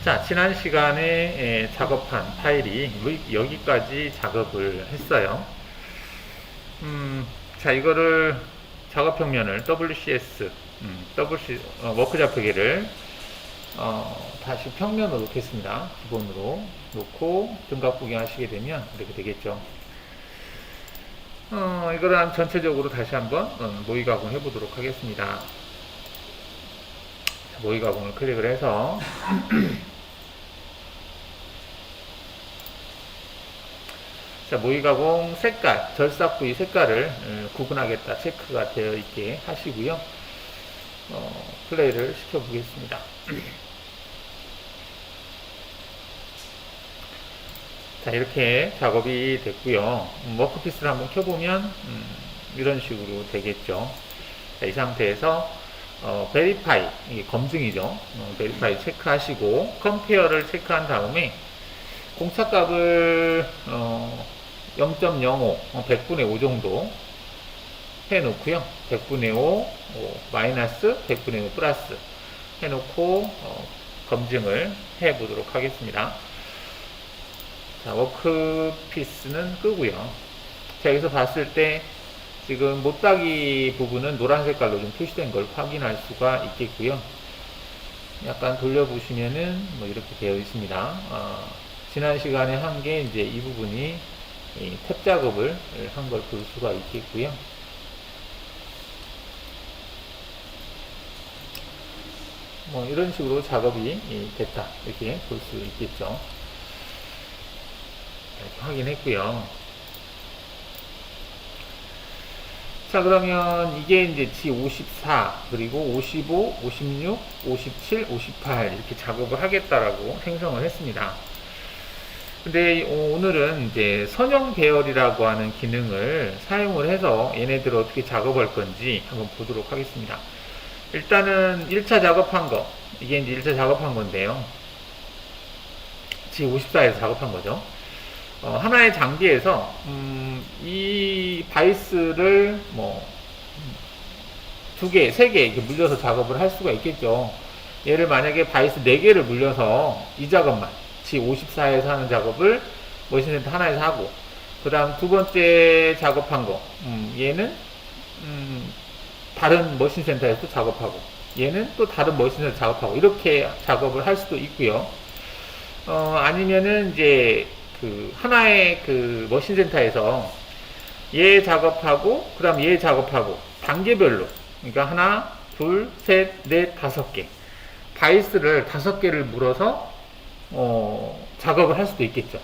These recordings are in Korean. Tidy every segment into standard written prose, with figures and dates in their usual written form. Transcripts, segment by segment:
자, 지난 시간에 작업한 파일이 여기까지 작업을 했어요. 자, 이거를 작업평면을 WCS, 워크 좌표기를 다시 평면으로 놓겠습니다. 기본으로 놓고 등각 구경하시게 되면 이렇게 되겠죠. 이거를 전체적으로 다시 한번 모의 가공 해보도록 하겠습니다. 모의 가공을 클릭을 해서 자, 모의 가공 색깔, 절삭 부위 색깔을 구분하겠다 체크가 되어 있게 하시고요. 플레이를 시켜 보겠습니다. 자, 이렇게 작업이 됐고요. 워크피스를 한번 켜보면 이런 식으로 되겠죠. 자, 이 상태에서 베리파이, 이게 검증이죠. 베리파이 체크하시고 컴페어를 체크한 다음에 공차값을 0.05, 100분의 5 정도 해놓고요. 100분의 5, 마이너스, 100분의 5 플러스 해놓고 검증을 해보도록 하겠습니다. 자, 워크피스는 끄고요. 자, 여기서 봤을 때 지금 못박이 부분은 노란 색깔로 좀 표시된 걸 확인할 수가 있겠고요. 약간 돌려보시면은 뭐 이렇게 되어 있습니다. 지난 시간에 한 게 이제 이 부분이 탭 작업을 한 걸 볼 수가 있겠고요. 뭐 이런 식으로 작업이 됐다 이렇게 볼 수 있겠죠. 이렇게 확인했고요. 자, 그러면 이게 이제 G54 그리고 55, 56, 57, 58 이렇게 작업을 하겠다라고 생성을 했습니다. 근데 오늘은 이제 선형 배열이라고 하는 기능을 사용을 해서 얘네들을 어떻게 작업할 건지 한번 보도록 하겠습니다. 일단은 1차 작업한 거, 이게 이제 1차 작업한 건데요. G54에서 작업한 거죠. 하나의 장비에서 이 바이스를 뭐 2개, 3개 이렇게 물려서 작업을 할 수가 있겠죠. 얘를 만약에 바이스 4개를 물려서 이 작업만 G54에서 하는 작업을 머신센터 하나에서 하고, 그 다음 두 번째 작업한 거 얘는 다른 머신센터에서 작업하고, 얘는 또 다른 머신센터 작업하고, 이렇게 작업을 할 수도 있고요. 아니면은 이제 그 하나의 그 머신센터에서 얘 작업하고 그 다음 얘 작업하고 단계별로, 그러니까 하나, 둘, 셋, 넷, 5개 바이스를 5개를 물어서 작업을 할 수도 있겠죠.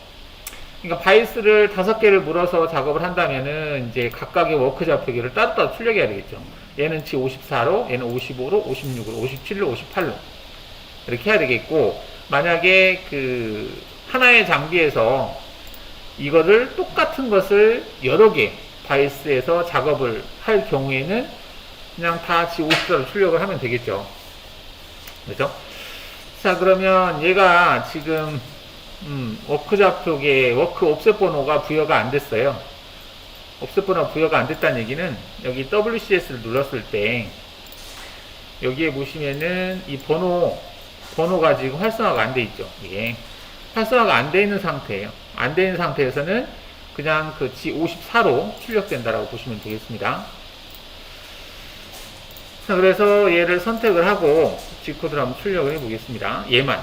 그러니까 바이스를 5개를 물어서 작업을 한다면은 이제 각각의 워크 좌표기를 따로따로 출력해야 되겠죠. 얘는 G54로, 얘는 55로, 56으로, 57로, 58로 이렇게 해야 되겠고, 만약에 그 하나의 장비에서 이거를 똑같은 것을 여러 개 바이스에서 작업을 할 경우에는 그냥 다 G54로 출력을 하면 되겠죠. 그렇죠? 자, 그러면 얘가 지금 워크 좌표계 워크 옵셋 번호가 부여가 안 됐어요. 옵셋 번호가 부여가 안 됐다는 얘기는 여기 WCS를 눌렀을 때 여기에 보시면은 이 번호가 지금 활성화가 안 돼 있죠. 이게 활성화가 안 돼 있는 상태예요. 안 돼 있는 상태에서는 그냥 그 G54로 출력된다라고 보시면 되겠습니다. 자, 그래서 얘를 선택을 하고 G코드를 한번 출력을 해 보겠습니다. 얘만.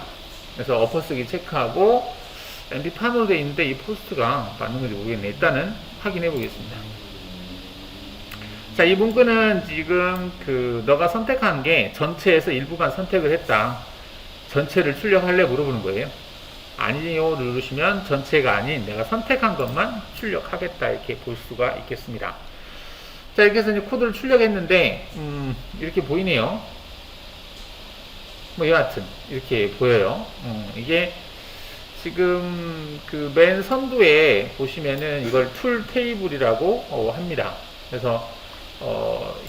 그래서 엎어쓰기 체크하고 MP8으로 되어 있는데 이 포스트가 맞는 건지 모르겠네. 일단은 확인해 보겠습니다. 자, 이 문구는 지금 그 너가 선택한 게 전체에서 일부만 선택을 했다. 전체를 출력할래 물어보는 거예요. 아니요 누르시면 전체가 아닌 내가 선택한 것만 출력하겠다 이렇게 볼 수가 있겠습니다. 자, 이렇게 해서 이제 코드를 출력했는데 이렇게 보이네요. 뭐 여하튼 이렇게 보여요. 이게 지금 그 맨 선두에 보시면은 이걸 툴 테이블이라고 합니다. 그래서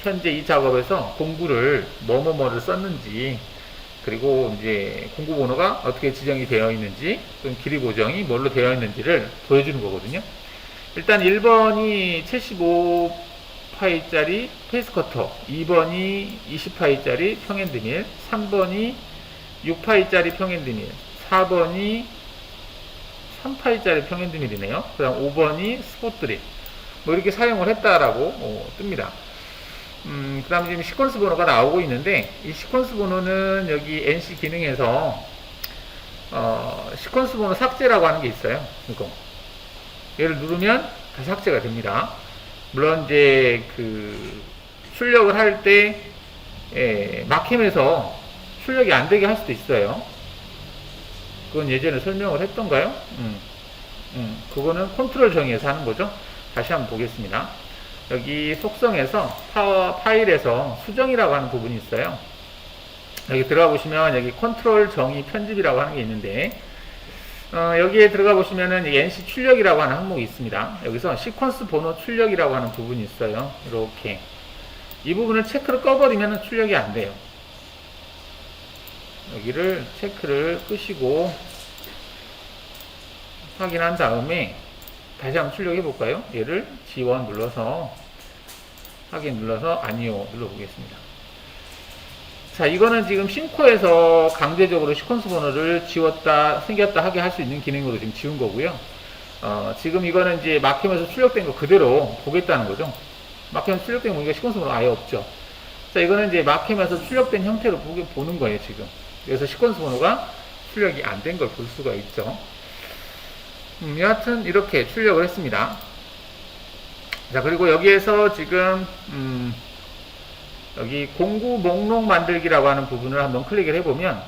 현재 이 작업에서 공구를 뭐뭐뭐를 썼는지, 그리고 이제 공구 번호가 어떻게 지정이 되어 있는지, 또는 길이 고정이 뭘로 되어 있는지를 보여주는 거거든요. 일단 1번이 75파이짜리 페이스커터, 2번이 20파이짜리 평핸드밀, 3번이 6파이짜리 평핸드밀, 4번이 3파이짜리 평행드밀이네요. 그 다음 5번이 스포트릿. 뭐 이렇게 사용을 했다라고 뜹니다. 그 다음에 지금 시퀀스 번호가 나오고 있는데, 이 시퀀스 번호는 여기 NC 기능에서, 시퀀스 번호 삭제라고 하는 게 있어요. 이거. 얘를 누르면 다 삭제가 됩니다. 물론 이제 출력을 할 때, 막힘에서 출력이 안 되게 할 수도 있어요. 그건 예전에 설명을 했던가요? 그거는 컨트롤 정의에서 하는 거죠. 다시 한번 보겠습니다. 여기 속성에서 파일에서 수정이라고 하는 부분이 있어요. 여기 들어가 보시면 여기 컨트롤 정의 편집이라고 하는 게 있는데, 여기에 들어가 보시면은 NC 출력이라고 하는 항목이 있습니다. 여기서 시퀀스 번호 출력이라고 하는 부분이 있어요. 이렇게 이 부분을 체크를 꺼버리면 출력이 안 돼요. 여기를 체크를 끄시고 확인한 다음에 다시 한번 출력해 볼까요? 얘를 G1 눌러서 확인 눌러서 아니요 눌러보겠습니다. 자, 이거는 지금 싱코에서 강제적으로 시퀀스 번호를 지웠다 생겼다 하게 할 수 있는 기능으로 지금 지운 거고요. 지금 이거는 이제 막히면서 출력된 거 그대로 보겠다는 거죠. 막히면서 출력된 거 보니까 시퀀스 번호 아예 없죠. 자, 이거는 이제 막히면서 출력된 형태로 보는 거예요, 지금. 그래서 시퀀스 번호가 출력이 안 된 걸 볼 수가 있죠. 여하튼 이렇게 출력을 했습니다. 자, 그리고 여기에서 지금 여기 공구 목록 만들기라고 하는 부분을 한번 클릭을 해보면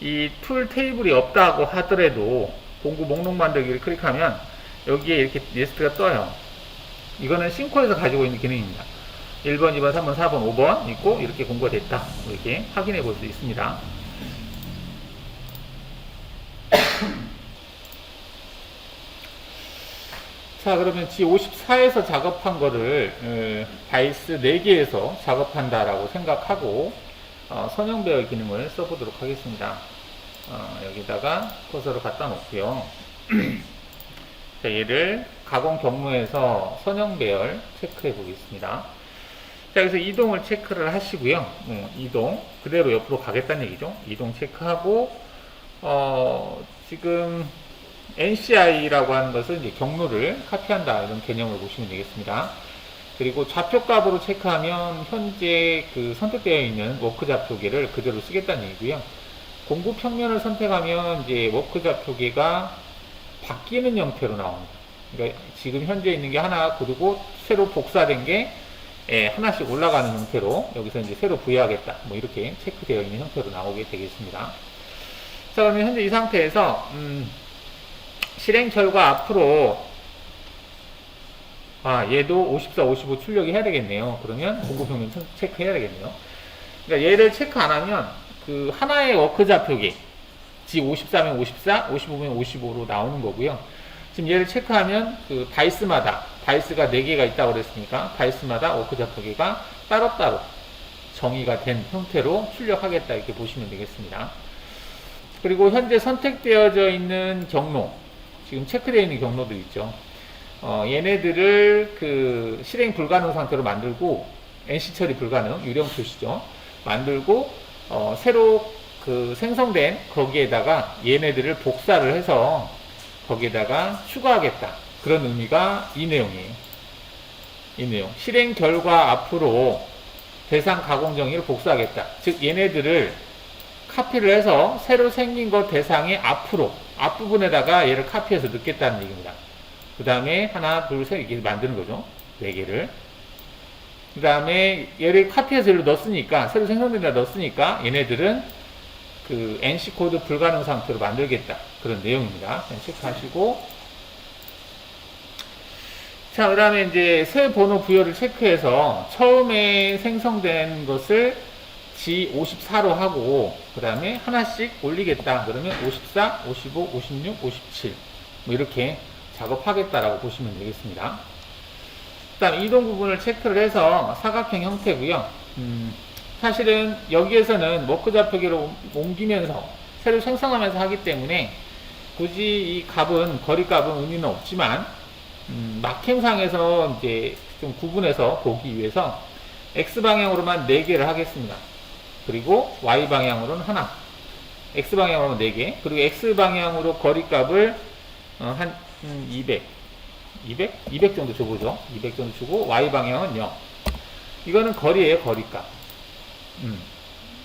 이 툴 테이블이 없다고 하더라도 공구 목록 만들기를 클릭하면 여기에 이렇게 리스트가 떠요. 이거는 싱코에서 가지고 있는 기능입니다. 1번, 2번, 3번, 4번, 5번 있고 이렇게 공구가 됐다. 이렇게 확인해 볼 수 있습니다. 자, 그러면 G54에서 작업한 거를 바이스 4개에서 작업한다라고 생각하고 선형 배열 기능을 써보도록 하겠습니다. 여기다가 커서를 갖다 놓고요. 자, 얘를 가공 경로에서 선형 배열 체크해 보겠습니다. 자, 여기서 이동을 체크를 하시고요. 이동 그대로 옆으로 가겠다는 얘기죠. 이동 체크하고 지금 NCI라고 하는 것은 이제 경로를 카피한다 이런 개념으로 보시면 되겠습니다. 그리고 좌표값으로 체크하면 현재 선택되어 있는 워크 좌표계를 그대로 쓰겠다는 얘기고요. 공구 평면을 선택하면 이제 워크 좌표계가 바뀌는 형태로 나옵니다. 그러니까 지금 현재 있는 게 하나, 그리고 새로 복사된 게 하나씩 올라가는 형태로 여기서 이제 새로 부여하겠다. 뭐 이렇게 체크되어 있는 형태로 나오게 되겠습니다. 자, 그러면 현재 이 상태에서 실행철과 앞으로 얘도 54, 55 출력이 해야 되겠네요. 그러면 공구평면 체크해야 되겠네요. 그러니까 얘를 체크 안 하면 하나의 워크 좌표기 G54면 54, 55면 55로 나오는 거고요. 지금 얘를 체크하면 바이스마다 바이스가 4개가 있다고 그랬으니까 바이스마다 워크 좌표기가 따로따로 정의가 된 형태로 출력하겠다 이렇게 보시면 되겠습니다. 그리고 현재 선택되어져 있는 경로, 지금 체크되어 있는 경로들 있죠. 얘네들을 실행 불가능 상태로 만들고 NC 처리 불가능 유령 표시죠. 만들고 새로 생성된 거기에다가 얘네들을 복사를 해서 거기에다가 추가하겠다. 그런 의미가 이 내용이에요. 이 내용. 실행 결과 앞으로 대상 가공 정의를 복사하겠다. 즉 얘네들을 카피를 해서 새로 생긴 것 대상의 앞부분에다가 얘를 카피해서 넣겠다는 얘기입니다. 그 다음에 하나, 둘, 셋 이렇게 만드는 거죠. 4개를. 그 다음에 얘를 카피해서 여기로 넣었으니까, 새로 생성된다 넣었으니까 얘네들은 NC 코드 불가능 상태로 만들겠다. 그런 내용입니다. 체크하시고. 자, 그 다음에 이제 새 번호 부여를 체크해서 처음에 생성된 것을 G54로 하고, 그 다음에 하나씩 올리겠다. 그러면 54, 55, 56, 57. 뭐 이렇게 작업하겠다라고 보시면 되겠습니다. 그 다음 이동 부분을 체크를 해서 사각형 형태고요. 사실은 여기에서는 워크 좌표기로 옮기면서 새로 생성하면서 하기 때문에 굳이 이 값은, 거리 값은 의미는 없지만, 막힘상에서 이제 좀 구분해서 보기 위해서 X방향으로만 4개를 하겠습니다. 그리고 Y방향으로는 하나. X방향으로 하면 4개. 그리고 X방향으로 거리값을 한 200. 200 정도 줘보죠. 200 정도 주고, Y방향은 0. 이거는 거리예요, 거리값.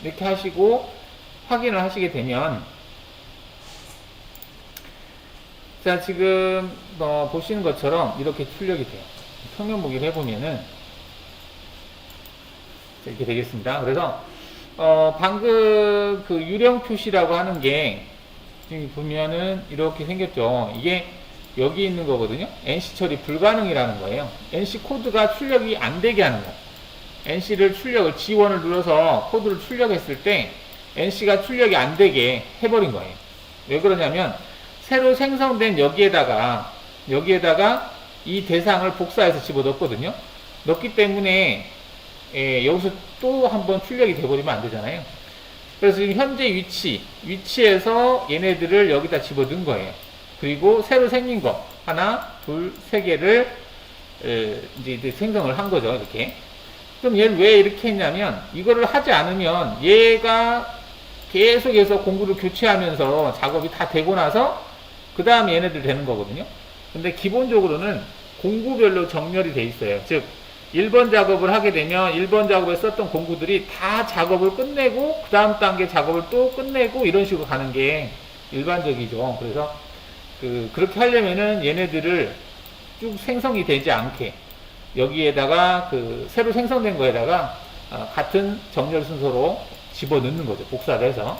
이렇게 하시고, 확인을 하시게 되면, 자, 지금, 보시는 것처럼 이렇게 출력이 돼요. 평면 보기를 해보면은, 이렇게 되겠습니다. 그래서, 방금 그 유령 표시라고 하는 게, 지금 보면은 이렇게 생겼죠. 이게 여기 있는 거거든요. NC 처리 불가능이라는 거예요. NC 코드가 출력이 안 되게 하는 거. NC를 출력을, G1을 눌러서 코드를 출력했을 때, NC가 출력이 안 되게 해버린 거예요. 왜 그러냐면, 새로 생성된 여기에다가 이 대상을 복사해서 집어넣었거든요. 넣기 때문에 여기서 또 한번 출력이 돼버리면 안 되잖아요. 그래서 지금 현재 위치에서 얘네들을 여기다 집어넣은 거예요. 그리고 새로 생긴 거 하나, 둘, 세 개를 이제 생성을 한 거죠. 이렇게. 그럼 얘를 왜 이렇게 했냐면, 이거를 하지 않으면 얘가 계속해서 공구를 교체하면서 작업이 다 되고 나서 그 다음에 얘네들 되는 거거든요. 근데 기본적으로는 공구별로 정렬이 돼 있어요. 즉 1번 작업을 하게 되면 1번 작업에 썼던 공구들이 다 작업을 끝내고 그 다음 단계 작업을 또 끝내고 이런 식으로 가는 게 일반적이죠. 그래서 그렇게 하려면은 얘네들을 쭉 생성이 되지 않게 여기에다가 새로 생성된 거에다가 같은 정렬 순서로 집어넣는 거죠. 복사를 해서.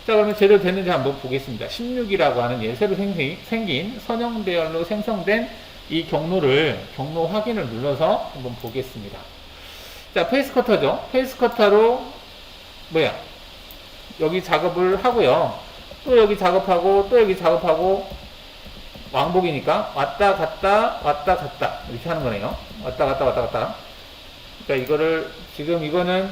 자, 그러면 제대로 됐는지 한번 보겠습니다. 16이라고 하는 새로 생긴 선형배열로 생성된 이 경로 확인을 눌러서 한번 보겠습니다. 자, 페이스 커터죠. 페이스 커터로 여기 작업을 하고요. 또 여기 작업하고 또 여기 작업하고 왕복이니까 왔다 갔다 이렇게 하는 거네요. 왔다 갔다. 그러니까 이거는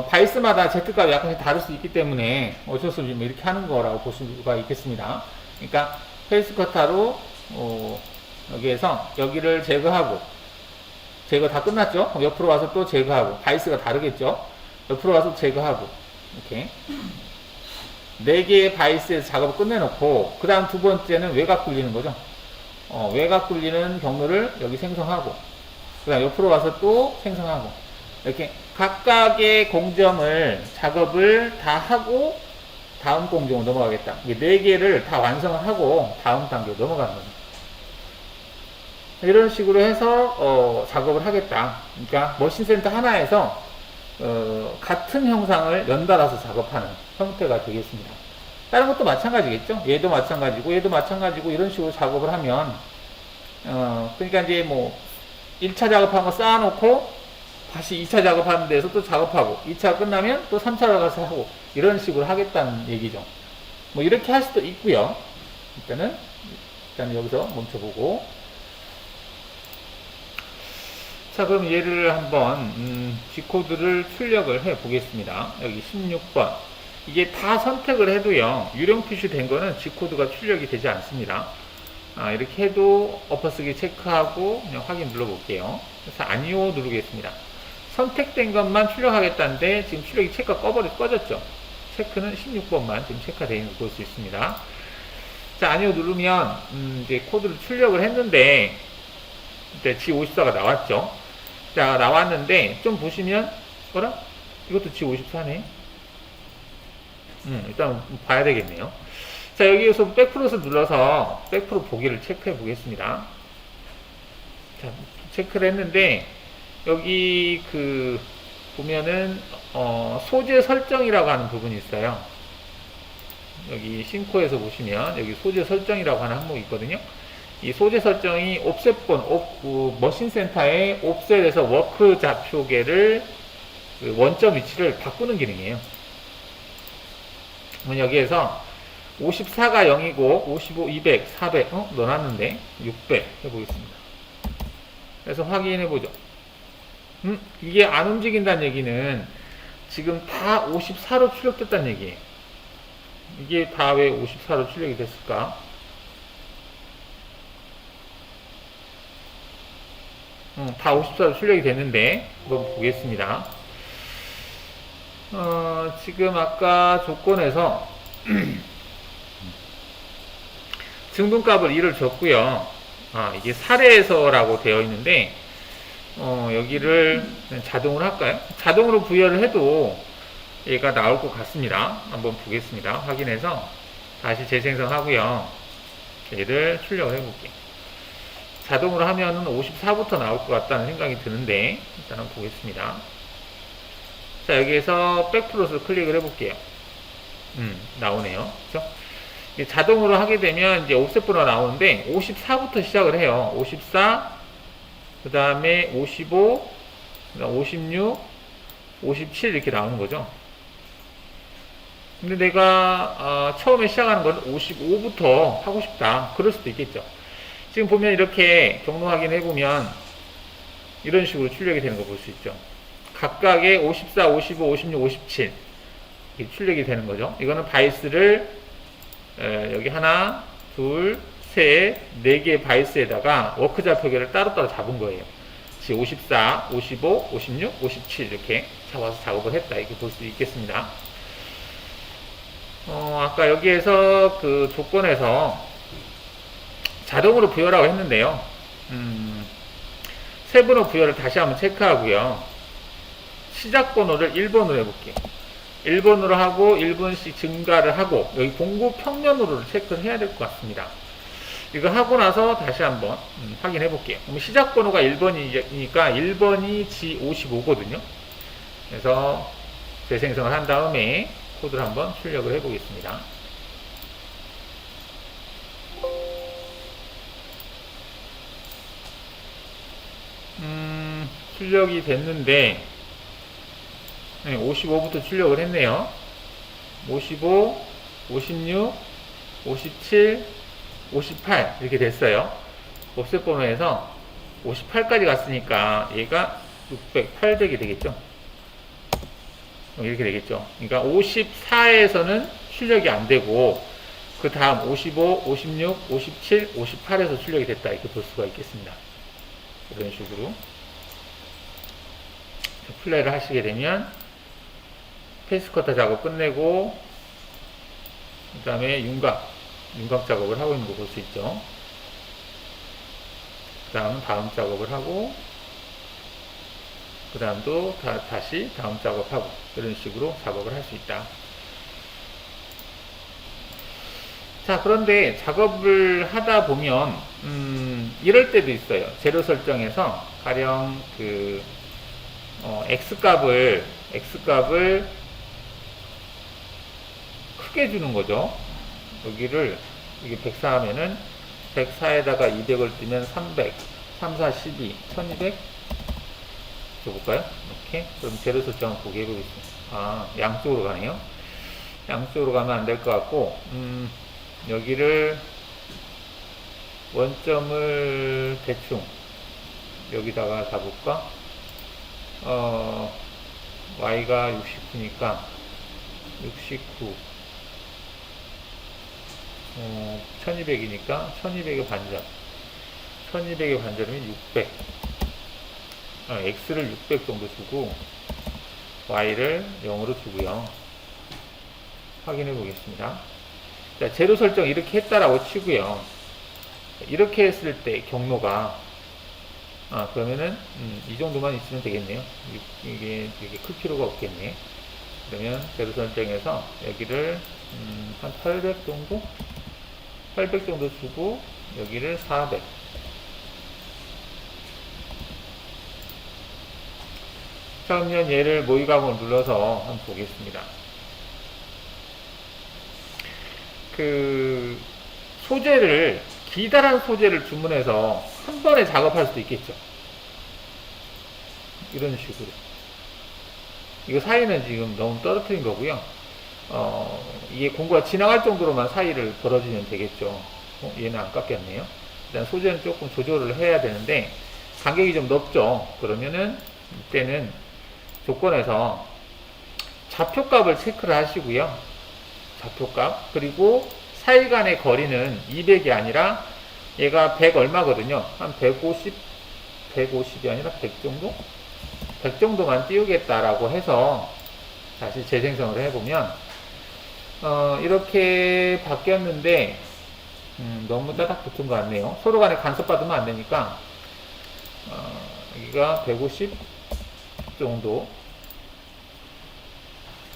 바이스마다 Z값이 약간씩 다를 수 있기 때문에 어쩔 수 없이 이렇게 하는 거라고 볼 수가 있겠습니다. 그러니까 페이스 커터로 여기에서 여기를 제거하고, 제거 다 끝났죠? 옆으로 와서 또 제거하고, 바이스가 다르겠죠? 옆으로 와서 제거하고, 이렇게 4개의 바이스에서 작업을 끝내놓고, 그 다음 두 번째는 외곽 굴리는 거죠. 외곽 굴리는 경로를 여기 생성하고, 그 다음 옆으로 와서 또 생성하고, 이렇게 각각의 공정을 작업을 다 하고 다음 공정으로 넘어가겠다. 이게 4개를 다 완성을 하고 다음 단계로 넘어가는 거죠. 이런 식으로 해서 작업을 하겠다. 그러니까 머신센터 하나에서 같은 형상을 연달아서 작업하는 형태가 되겠습니다. 다른 것도 마찬가지겠죠. 얘도 마찬가지고 이런 식으로 작업을 하면 그러니까 이제 1차 작업한 거 쌓아놓고 다시 2차 작업하는 데서 또 작업하고 2차 끝나면 또 3차 가서 하고 이런 식으로 하겠다는 얘기죠. 이렇게 할 수도 있고요. 일단 여기서 멈춰보고, 자, 그럼 얘를 한번 G코드를 출력을 해 보겠습니다. 여기 16번 이게 다 선택을 해도요, 유령 표시된 거는 G코드가 출력이 되지 않습니다. 이렇게 해도 엎어쓰기 체크하고 그냥 확인 눌러볼게요. 그래서 아니오 누르겠습니다. 선택된 것만 출력하겠다는데 지금 출력이 체크가 꺼졌죠. 체크는 16번만 지금 체크가 되어 있는 걸 볼 수 있습니다. 자, 아니오 누르면 이제 코드를 출력을 했는데 이때 G54가 나왔죠. 자, 나왔는데 좀 보시면 이것도 G54네. 일단 봐야 되겠네요. 자, 여기에서 백프로스 눌러서 백프로 보기를 체크해 보겠습니다. 자, 체크를 했는데 여기 보면은 소재 설정이라고 하는 부분이 있어요. 여기 싱코에서 보시면 여기 소재 설정이라고 하는 항목이 있거든요. 이 소재 설정이 옵셋본 머신 센터의 옵셋에서 워크 좌표계를 원점 위치를 바꾸는 기능이에요. 여기에서 54가 0이고 55, 200, 400 넣어놨는데 600 해보겠습니다. 그래서 확인해보죠. 이게 안 움직인다는 얘기는 지금 다 54로 출력됐다는 얘기예요. 이게 다 왜 54로 출력이 됐을까? 다 54로 출력이 됐는데 한번 보겠습니다. 지금 아까 조건에서 증분값을 1을 줬고요. 이게 사례에서라고 되어 있는데, 여기를 자동으로 할까요? 자동으로 부여를 해도 얘가 나올 것 같습니다. 한번 보겠습니다. 확인해서 다시 재생성하고요. 얘를 출력을 해볼게요. 자동으로 하면은 54부터 나올 것 같다는 생각이 드는데, 일단 한번 보겠습니다. 자, 여기에서 백플롯을 클릭을 해볼게요. 나오네요. 그죠? 자동으로 하게 되면 이제 옵셋 번호가 나오는데 54부터 시작을 해요. 54, 그 다음에 55, 그 다음 56, 57 이렇게 나오는 거죠. 근데 내가 처음에 시작하는 건 55부터 하고 싶다. 그럴 수도 있겠죠. 지금 보면 이렇게 경로 확인해보면 이런 식으로 출력이 되는 거 볼 수 있죠. 각각의 54, 55, 56, 57 이렇게 출력이 되는 거죠. 이거는 바이스를 여기 하나, 둘, 셋, 네 개의 바이스에다가 워크 좌표계를 따로따로 잡은 거예요. 54, 55, 56, 57 이렇게 잡아서 작업을 했다. 이렇게 볼 수 있겠습니다. 아까 여기에서 그 조건에서 자동으로 부여라고 했는데요. 세번호 부여를 다시 한번 체크하고요. 시작 번호를 1번으로 해볼게요. 1번으로 하고 1분씩 증가를 하고 여기 공구 평면으로 체크를 해야 될 것 같습니다. 이거 하고 나서 다시 한번 확인해 볼게요. 그럼 시작 번호가 1번이니까 1번이 G55거든요. 그래서 재생성을 한 다음에 코드를 한번 출력을 해 보겠습니다. 출력이 됐는데 55부터 출력을 했네요. 55, 56, 57, 58 이렇게 됐어요. 옵셋 번호에서 58까지 갔으니까 얘가 600, 800이 되겠죠. 이렇게 되겠죠. 그러니까 54에서는 출력이 안 되고 그 다음 55, 56, 57, 58에서 출력이 됐다 이렇게 볼 수가 있겠습니다. 이런 식으로 플레이를 하시게 되면 페이스커터 작업 끝내고 그 다음에 윤곽 작업을 하고 있는 거 볼 수 있죠. 그 다음 작업을 하고 그 다음도 다시 다음 작업하고 이런 식으로 작업을 할 수 있다. 자, 그런데 작업을 하다 보면 이럴 때도 있어요. 재료 설정에서 가령 그 X값을 크게 주는 거죠. 여기를 이게 104 하면은 104에다가 200을 뜨면 300, 3, 4, 12, 1200 줘볼까요? 이렇게. 그럼 재료 설정 한번 보게 해보겠습니다. 양쪽으로 가네요. 양쪽으로 가면 안 될 것 같고, 여기를 원점을 대충 여기다가 잡을까? Y가 69니까 69 1200이니까 1200의 반전 1200의 반전이면 600 X를 600 정도 주고 Y를 0으로 주고요. 확인해 보겠습니다. 자, 재료 설정 이렇게 했다라고 치고요. 이렇게 했을 때 경로가 그러면은 이 정도만 있으면 되겠네요. 이게 클 필요가 없겠네. 그러면 재료 설정에서 여기를 한 800 정도? 800 정도 주고 여기를 400. 자, 그러면 얘를 모의감을 눌러서 한번 보겠습니다. 그 소재를 기다란 소재를 주문해서 한 번에 작업할 수도 있겠죠. 이런 식으로. 이거 사이는 지금 너무 떨어뜨린 거고요. 이게 공구가 지나갈 정도로만 사이를 벌어주면 되겠죠. 얘는 안 깎였네요. 일단 소재는 조금 조절을 해야 되는데 간격이 좀 넓죠. 그러면은 이때는 조건에서 좌표값을 체크를 하시고요. 좌표값. 그리고 사이 간의 거리는 200이 아니라 얘가 100 얼마거든요. 한 150이 아니라 100 정도? 100 정도만 띄우겠다라고 해서 다시 재생성을 해보면 이렇게 바뀌었는데 너무 따닥 붙은 것 같네요. 서로 간에 간섭받으면 안 되니까 여기가 150 정도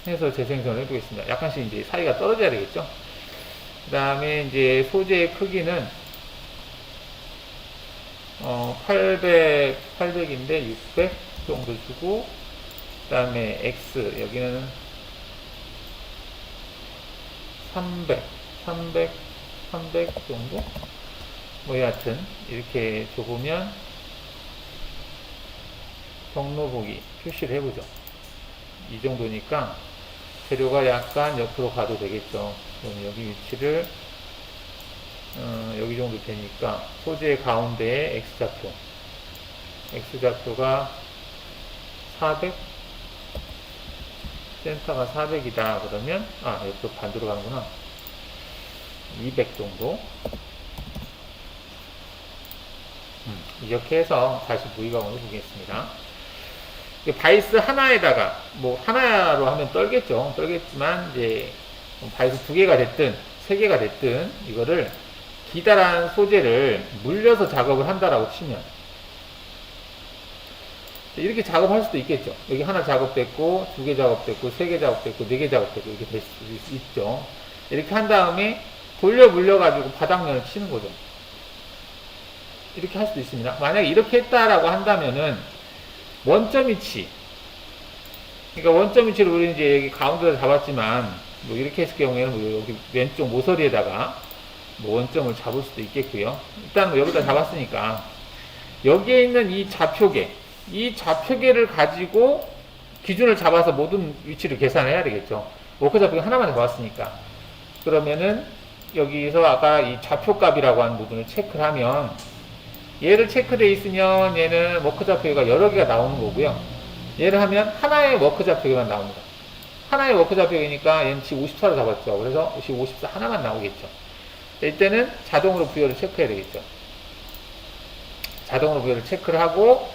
해서 재생성을 해보겠습니다. 약간씩 이제 사이가 떨어져야 되겠죠. 그 다음에 이제 소재의 크기는 800인데 600 정도 주고, 그 다음에 X 여기는 300 정도? 뭐 여하튼 이렇게 줘보면 경로 보기 표시를 해보죠. 이 정도니까 재료가 약간 옆으로 가도 되겠죠. 그럼 여기 위치를 여기 정도 되니까 소재 가운데에 X좌표가 400, 센터가 400이다 그러면 옆으로 반대로 가는구나. 200 정도. 이렇게 해서 다시 무의각으로 보겠습니다. 바이스 하나에다가 뭐 하나로 하면 떨겠지만 이제 바이스 2개가 됐든 3개가 됐든 이거를 기다란 소재를 물려서 작업을 한다라고 치면 이렇게 작업할 수도 있겠죠. 여기 하나 작업됐고 2개 작업됐고 3개 작업됐고 4개 작업됐고 이렇게 될 수 있죠. 이렇게 한 다음에 돌려 물려가지고 바닥면을 치는 거죠. 이렇게 할 수도 있습니다. 만약에 이렇게 했다라고 한다면은 원점 위치, 그러니까 원점 위치를 우리는 이제 여기 가운데다 잡았지만 뭐 이렇게 했을 경우에는 뭐 여기 왼쪽 모서리에다가 뭐 원점을 잡을 수도 있겠고요. 일단 뭐 여기다 잡았으니까 여기에 있는 이 좌표계를 가지고 기준을 잡아서 모든 위치를 계산해야 되겠죠. 워크 좌표계 하나만 잡았으니까. 그러면은 여기서 아까 이 좌표값이라고 하는 부분을 체크를 하면 얘를 체크되어 있으면 얘는 워크 좌표계가 여러 개가 나오는 거고요. 얘를 하면 하나의 워크 좌표계만 나옵니다. 하나의 워크 좌표계니까 얘는 G54로 잡았죠. 그래서 G54 하나만 나오겠죠. 이때는 자동으로 부여를 체크해야 되겠죠. 자동으로 부여를 체크를 하고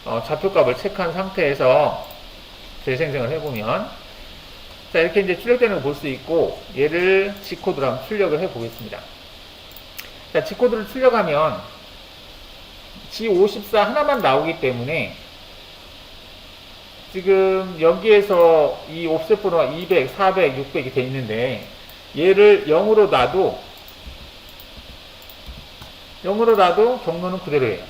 좌표값을 체크한 상태에서 재생성을 해보면 자 이렇게 이제 출력되는 걸 볼 수 있고 얘를 G코드로 한번 출력을 해보겠습니다. 자 G코드를 출력하면 G54 하나만 나오기 때문에 지금 여기에서 이 옵셋 번호가 200, 400, 600이 돼 있는데 얘를 0으로 놔도 경로는 그대로예요.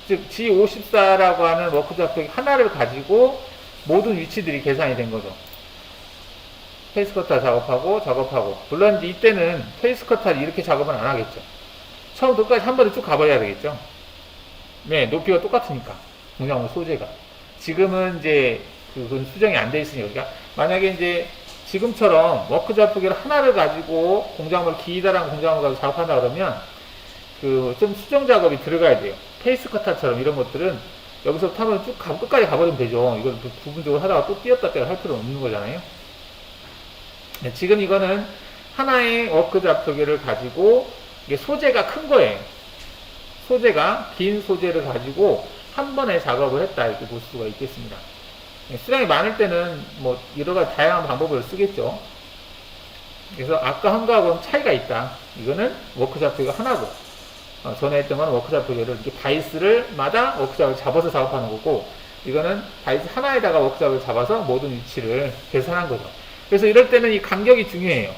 즉 G54라고 하는 워크 좌표 하나를 가지고 모든 위치들이 계산이 된 거죠. 페이스 커터 작업하고 물론 이때는 페이스 커터를 이렇게 작업은 안 하겠죠. 처음부터 끝까지 한 번에 쭉 가버려야 되겠죠. 네, 높이가 똑같으니까 공장물 소재가 지금은 이제 그건 수정이 안 돼 있으니까 그러니까 만약에 이제 지금처럼 워크 좌표계를 하나를 가지고 공작물 기다란 공작물 가지고 작업한다 그러면 그 좀 수정 작업이 들어가야 돼요. 페이스 커터처럼 이런 것들은 여기서부터 한번 쭉 끝까지 가버리면 되죠. 이걸 부분적으로 하다가 또 띄었다 떼었다 할 필요는 없는 거잖아요. 네, 지금 이거는 하나의 워크 좌표계를 가지고 이게 소재가 큰 거예요. 소재가 긴 소재를 가지고 한 번에 작업을 했다 이렇게 볼 수가 있겠습니다. 수량이 많을 때는 뭐 여러 가지 다양한 방법을 쓰겠죠. 그래서 아까 한 거하고는 차이가 있다. 이거는 워크 좌표계가 하나고 전에 했던 건 워크 좌표계를 이렇게 바이스를 마다 워크 좌표를 잡아서 작업하는 거고 이거는 바이스 하나에다가 워크 좌표를 잡아서 모든 위치를 계산한 거죠. 그래서 이럴 때는 이 간격이 중요해요.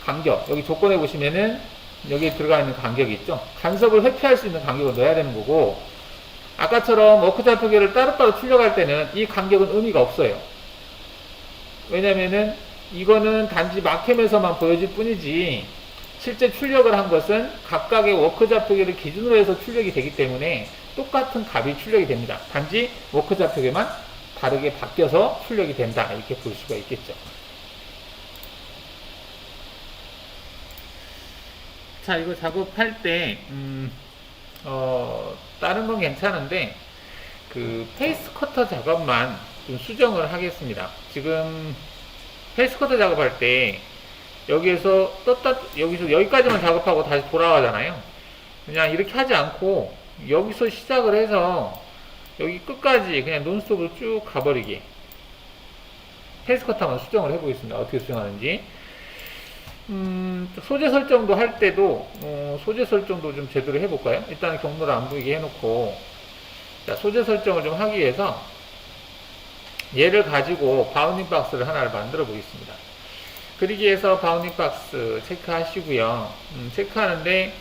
간격 여기 조건에 보시면은 여기 들어가 있는 간격이 있죠. 간섭을 회피할 수 있는 간격을 넣어야 되는 거고 아까처럼 워크 좌표계를 따로따로 출력할 때는 이 간격은 의미가 없어요. 왜냐면은 이거는 단지 마캠에서만 보여질 뿐이지 실제 출력을 한 것은 각각의 워크 좌표계를 기준으로 해서 출력이 되기 때문에 똑같은 값이 출력이 됩니다. 단지 워크 좌표계만 다르게 바뀌어서 출력이 된다 이렇게 볼 수가 있겠죠. 자 이거 작업할 때 다른 건 괜찮은데 그 페이스 커터 작업만 좀 수정을 하겠습니다. 지금 페이스 커터 작업할 때 여기에서 여기서 여기까지만 작업하고 다시 돌아가잖아요. 그냥 이렇게 하지 않고 여기서 시작을 해서 여기 끝까지 그냥 논스톱으로 쭉 가버리게 헬스컷 한번 수정을 해보겠습니다. 어떻게 수정하는지. 소재 설정도 할 때도, 소재 설정도 좀 제대로 해볼까요? 일단 경로를 안 보이게 해놓고, 자, 소재 설정을 좀 하기 위해서, 얘를 가지고 바운딩 박스를 하나를 만들어 보겠습니다. 그리기 위해서 바운딩 박스 체크하시고요. 체크하는데,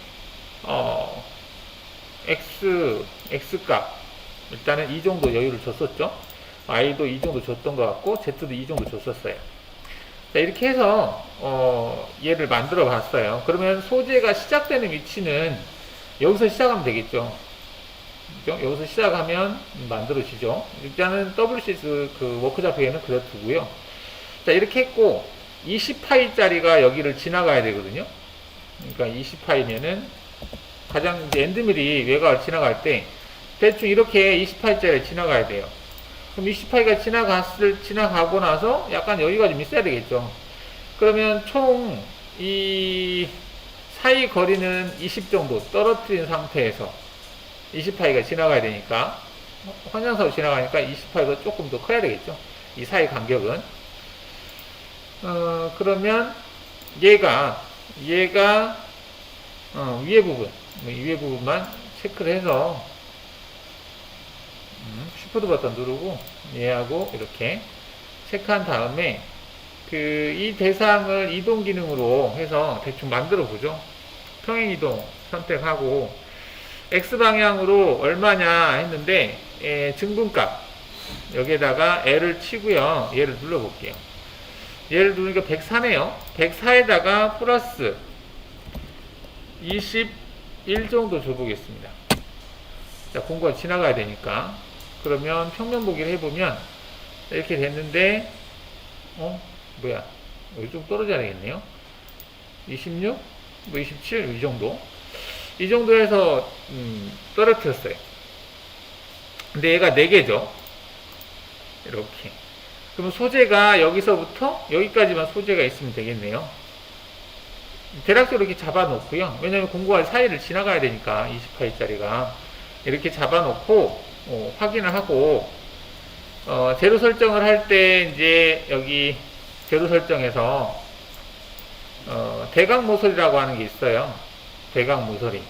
X 일단은 이 정도 여유를 줬었죠. Y도 이 정도 줬던 것 같고, Z도 이 정도 줬었어요. 자, 이렇게 해서, 얘를 만들어 봤어요. 그러면 소재가 시작되는 위치는 여기서 시작하면 되겠죠. 그죠? 여기서 시작하면 만들어지죠. 일단은 WCS 그 워크 좌표에는 그대로 두고요. 자, 이렇게 했고, 20파이짜리가 여기를 지나가야 되거든요. 그러니까 20파이면은 가장 이제 엔드밀이 외곽을 지나갈 때 대충 이렇게 20파이짜리 지나가야 돼요. 그럼 20파이가 지나가고 나서 약간 여기가 좀 있어야 되겠죠. 그러면 총 이 사이 거리는 20 정도 떨어뜨린 상태에서 20파이가 지나가야 되니까, 환장사로 지나가니까 20파이가 조금 더 커야 되겠죠. 이 사이 간격은. 그러면 얘가 위에 부분만 체크를 해서 쉬프트 버튼 누르고 얘하고 이렇게 체크한 다음에 이 대상을 이동 기능으로 해서 대충 만들어 보죠. 평행 이동 선택하고 X방향으로 얼마냐 했는데 증분값 여기에다가 L을 치고요. 얘를 눌러 볼게요. 얘를 누르니까 104네요. 104에다가 플러스 21 정도 줘보겠습니다. 자, 공구가 지나가야 되니까. 그러면 평면 보기를 해보면 이렇게 됐는데, 뭐야, 여기 좀 떨어져야 되겠네요. 26, 27, 이 정도. 이 정도에서 떨어뜨렸어요. 근데 얘가 4개죠. 이렇게. 그럼 소재가 여기서부터 여기까지만 소재가 있으면 되겠네요. 대략적으로 이렇게 잡아놓고요. 왜냐면 공구가 사이를 지나가야 되니까 20파이짜리가 이렇게 잡아놓고 확인을 하고 재료 설정을 할 때 이제 여기 재료 설정에서 대각 모서리라고 하는 게 있어요. 대각 모서리.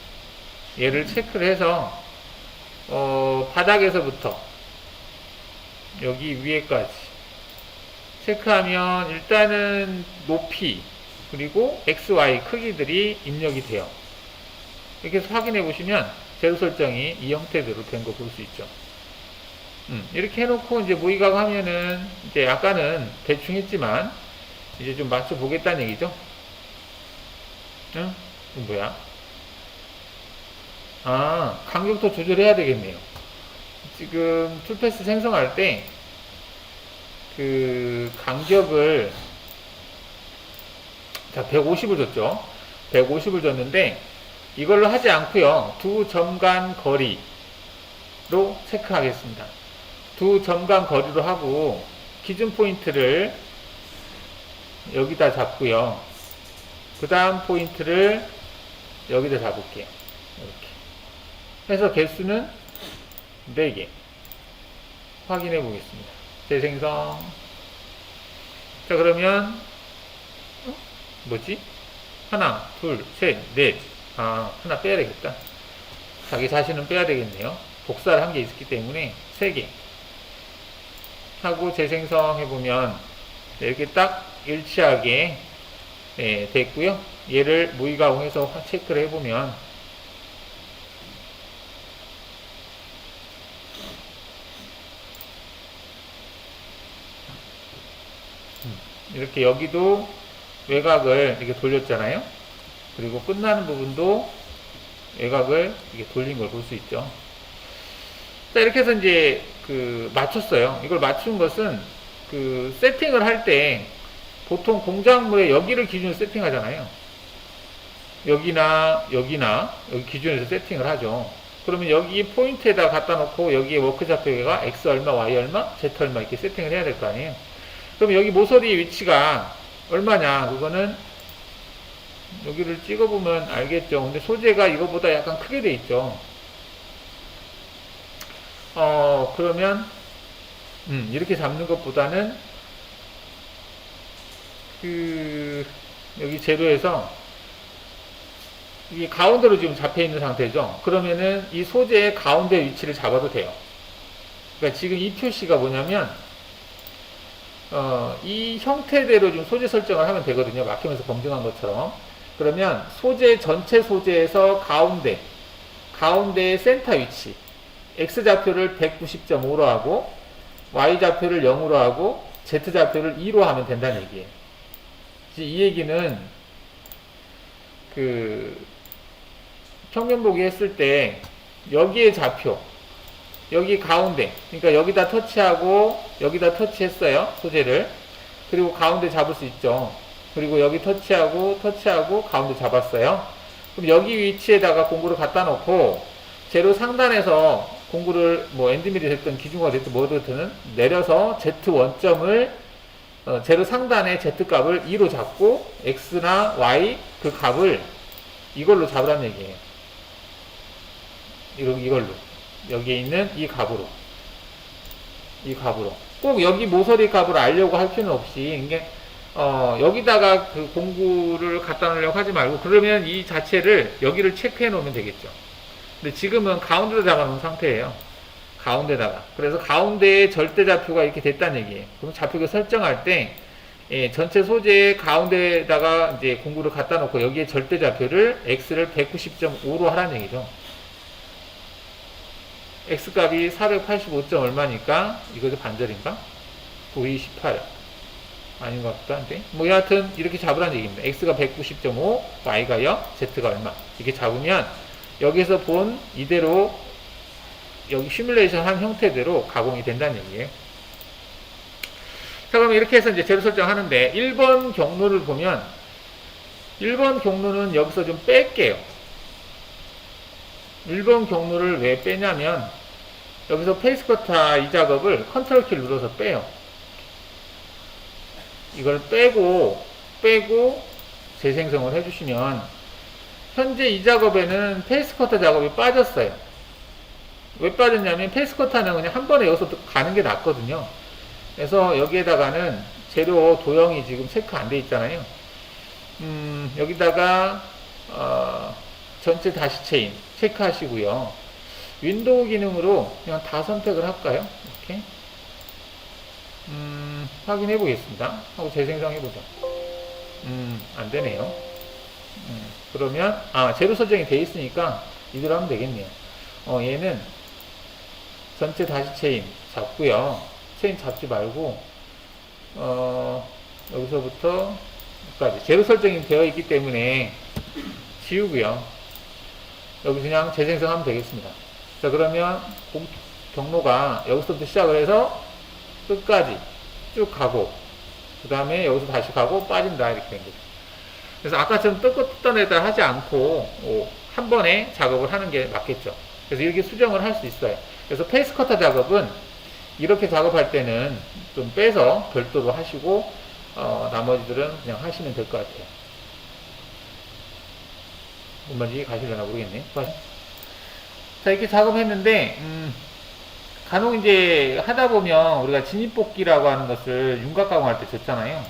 얘를 체크를 해서 바닥에서부터 여기 위에까지 체크하면 일단은 높이 그리고 XY 크기들이 입력이 돼요. 이렇게 해서 확인해 보시면 재료 설정이 이 형태대로 된 거 볼 수 있죠. 이렇게 해놓고 이제 모의각 하면은 이제 아까는 대충 했지만 이제 좀 맞춰 보겠다는 얘기죠. 응? 이건 뭐야? 간격도 조절해야 되겠네요. 지금 툴패스 생성할 때 간격을 자 150을 줬죠. 150을 줬는데 이걸로 하지 않고요. 두 점 간 거리로 체크하겠습니다. 두 점 간 거리로 하고 기준 포인트를 여기다 잡고요. 그 다음 포인트를 여기다 잡을게요. 이렇게 해서 개수는 4개 확인해 보겠습니다. 재생성. 자, 그러면 뭐지? 하나, 둘, 셋, 넷. 하나 빼야 되겠다. 자기 자신은 빼야 되겠네요. 복사를 한 게 있기 때문에 3개 하고 재생성 해보면 이렇게 딱 일치하게 됐고요. 얘를 모의가공해서 체크를 해보면 이렇게 여기도 외곽을 이렇게 돌렸잖아요. 그리고 끝나는 부분도 외곽을 이렇게 돌린 걸 볼 수 있죠. 자, 이렇게 해서 이제 맞췄어요. 이걸 맞춘 것은 세팅을 할 때 보통 공작물에 여기를 기준으로 세팅하잖아요. 여기나 여기 기준에서 세팅을 하죠. 그러면 여기 포인트에다 갖다 놓고 여기에 워크 좌표가 X 얼마, Y 얼마, Z 얼마 이렇게 세팅을 해야 될 거 아니에요. 그럼 여기 모서리 위치가 얼마냐? 그거는 여기를 찍어보면 알겠죠. 근데 소재가 이거보다 약간 크게 돼 있죠. 그러면 이렇게 잡는 것보다는 그 여기 재료에서 이게 가운데로 지금 잡혀 있는 상태죠. 그러면은 이 소재의 가운데 위치를 잡아도 돼요. 그러니까 지금 이 표시가 뭐냐면 이 형태대로 좀 소재 설정을 하면 되거든요. 막히면서 검증한 것처럼. 그러면 소재 전체 소재에서 가운데의 센터 위치 X좌표를 190.5로 하고 Y좌표를 0으로 하고 Z좌표를 2로 하면 된다는 얘기예요. 이 얘기는 그 평면 보기 했을 때 여기에 좌표 여기 가운데 그러니까 여기다 터치하고 여기다 터치했어요. 소재를. 그리고 가운데 잡을 수 있죠. 그리고 여기 터치하고 가운데 잡았어요. 그럼 여기 위치에다가 공구를 갖다 놓고 재료 상단에서 공구를 뭐 엔드밀이 됐든 기준구가 됐든 뭐 됐든 내려서 Z 원점을 재료 상단의 Z 값을 2로 잡고 X나 Y 그 값을 이걸로 잡으라는 얘기예요. 이걸로. 여기에 있는 이 값으로. 꼭 여기 모서리 값을 알려고 할 필요는 없이, 이게, 여기다가 그 공구를 갖다 놓으려고 하지 말고, 그러면 이 자체를, 여기를 체크해 놓으면 되겠죠. 근데 지금은 가운데로 잡아 놓은 상태예요. 가운데다가. 그래서 가운데에 절대 좌표가 이렇게 됐다는 얘기예요. 그럼 좌표를 설정할 때, 전체 소재의 가운데다가 이제 공구를 갖다 놓고 여기에 절대 좌표를 X를 190.5로 하라는 얘기죠. X값이 485점 얼마니까 이것도 반절인가? 928 아닌 것 같기도 한데 뭐 여하튼 이렇게 잡으라는 얘기입니다. X가 190.5 Y가 0 Z가 얼마 이렇게 잡으면 여기서 본 이대로 여기 시뮬레이션 한 형태대로 가공이 된다는 얘기예요. 자, 그럼 이렇게 해서 이제 재료 설정하는데 1번 경로를 보면 1번 경로는 여기서 좀 뺄게요. 1번 경로를 왜 빼냐면 여기서 페이스커터 이 작업을 컨트롤 키를 눌러서 빼요. 이걸 빼고 재생성을 해주시면 현재 이 작업에는 페이스커터 작업이 빠졌어요. 왜 빠졌냐면 페이스커터는 그냥 한 번에 여기서 가는 게 낫거든요. 그래서 여기에다가는 재료 도형이 지금 체크 안 돼 있잖아요. 여기다가 전체 다시 체인 체크하시고요. 윈도우 기능으로 그냥 다 선택을 할까요? 이렇게 확인해 보겠습니다. 하고 재생성 해보자. 안 되네요. 그러면 재료 설정이 돼 있으니까 이대로 하면 되겠네요. 얘는 전체 다시 체인 잡고요. 체인 잡지 말고 여기서부터 여기까지 재료 설정이 되어 있기 때문에 지우고요. 여기 그냥 재생성하면 되겠습니다. 자, 그러면 경로가 여기서부터 시작을 해서 끝까지 쭉 가고 그 다음에 여기서 다시 가고 빠진다 이렇게 된 거죠. 그래서 아까처럼 뜯던 데다 하지 않고 한 번에 작업을 하는 게 맞겠죠. 그래서 이렇게 수정을 할 수 있어요. 그래서 페이스커터 작업은 이렇게 작업할 때는 좀 빼서 별도로 하시고 나머지들은 그냥 하시면 될 것 같아요. 뭔 말인지 가시려나 모르겠네. 자, 이렇게 작업했는데 간혹 이제 하다 보면 우리가 진입뽑기라고 하는 것을 윤곽 가공할 때 줬잖아요.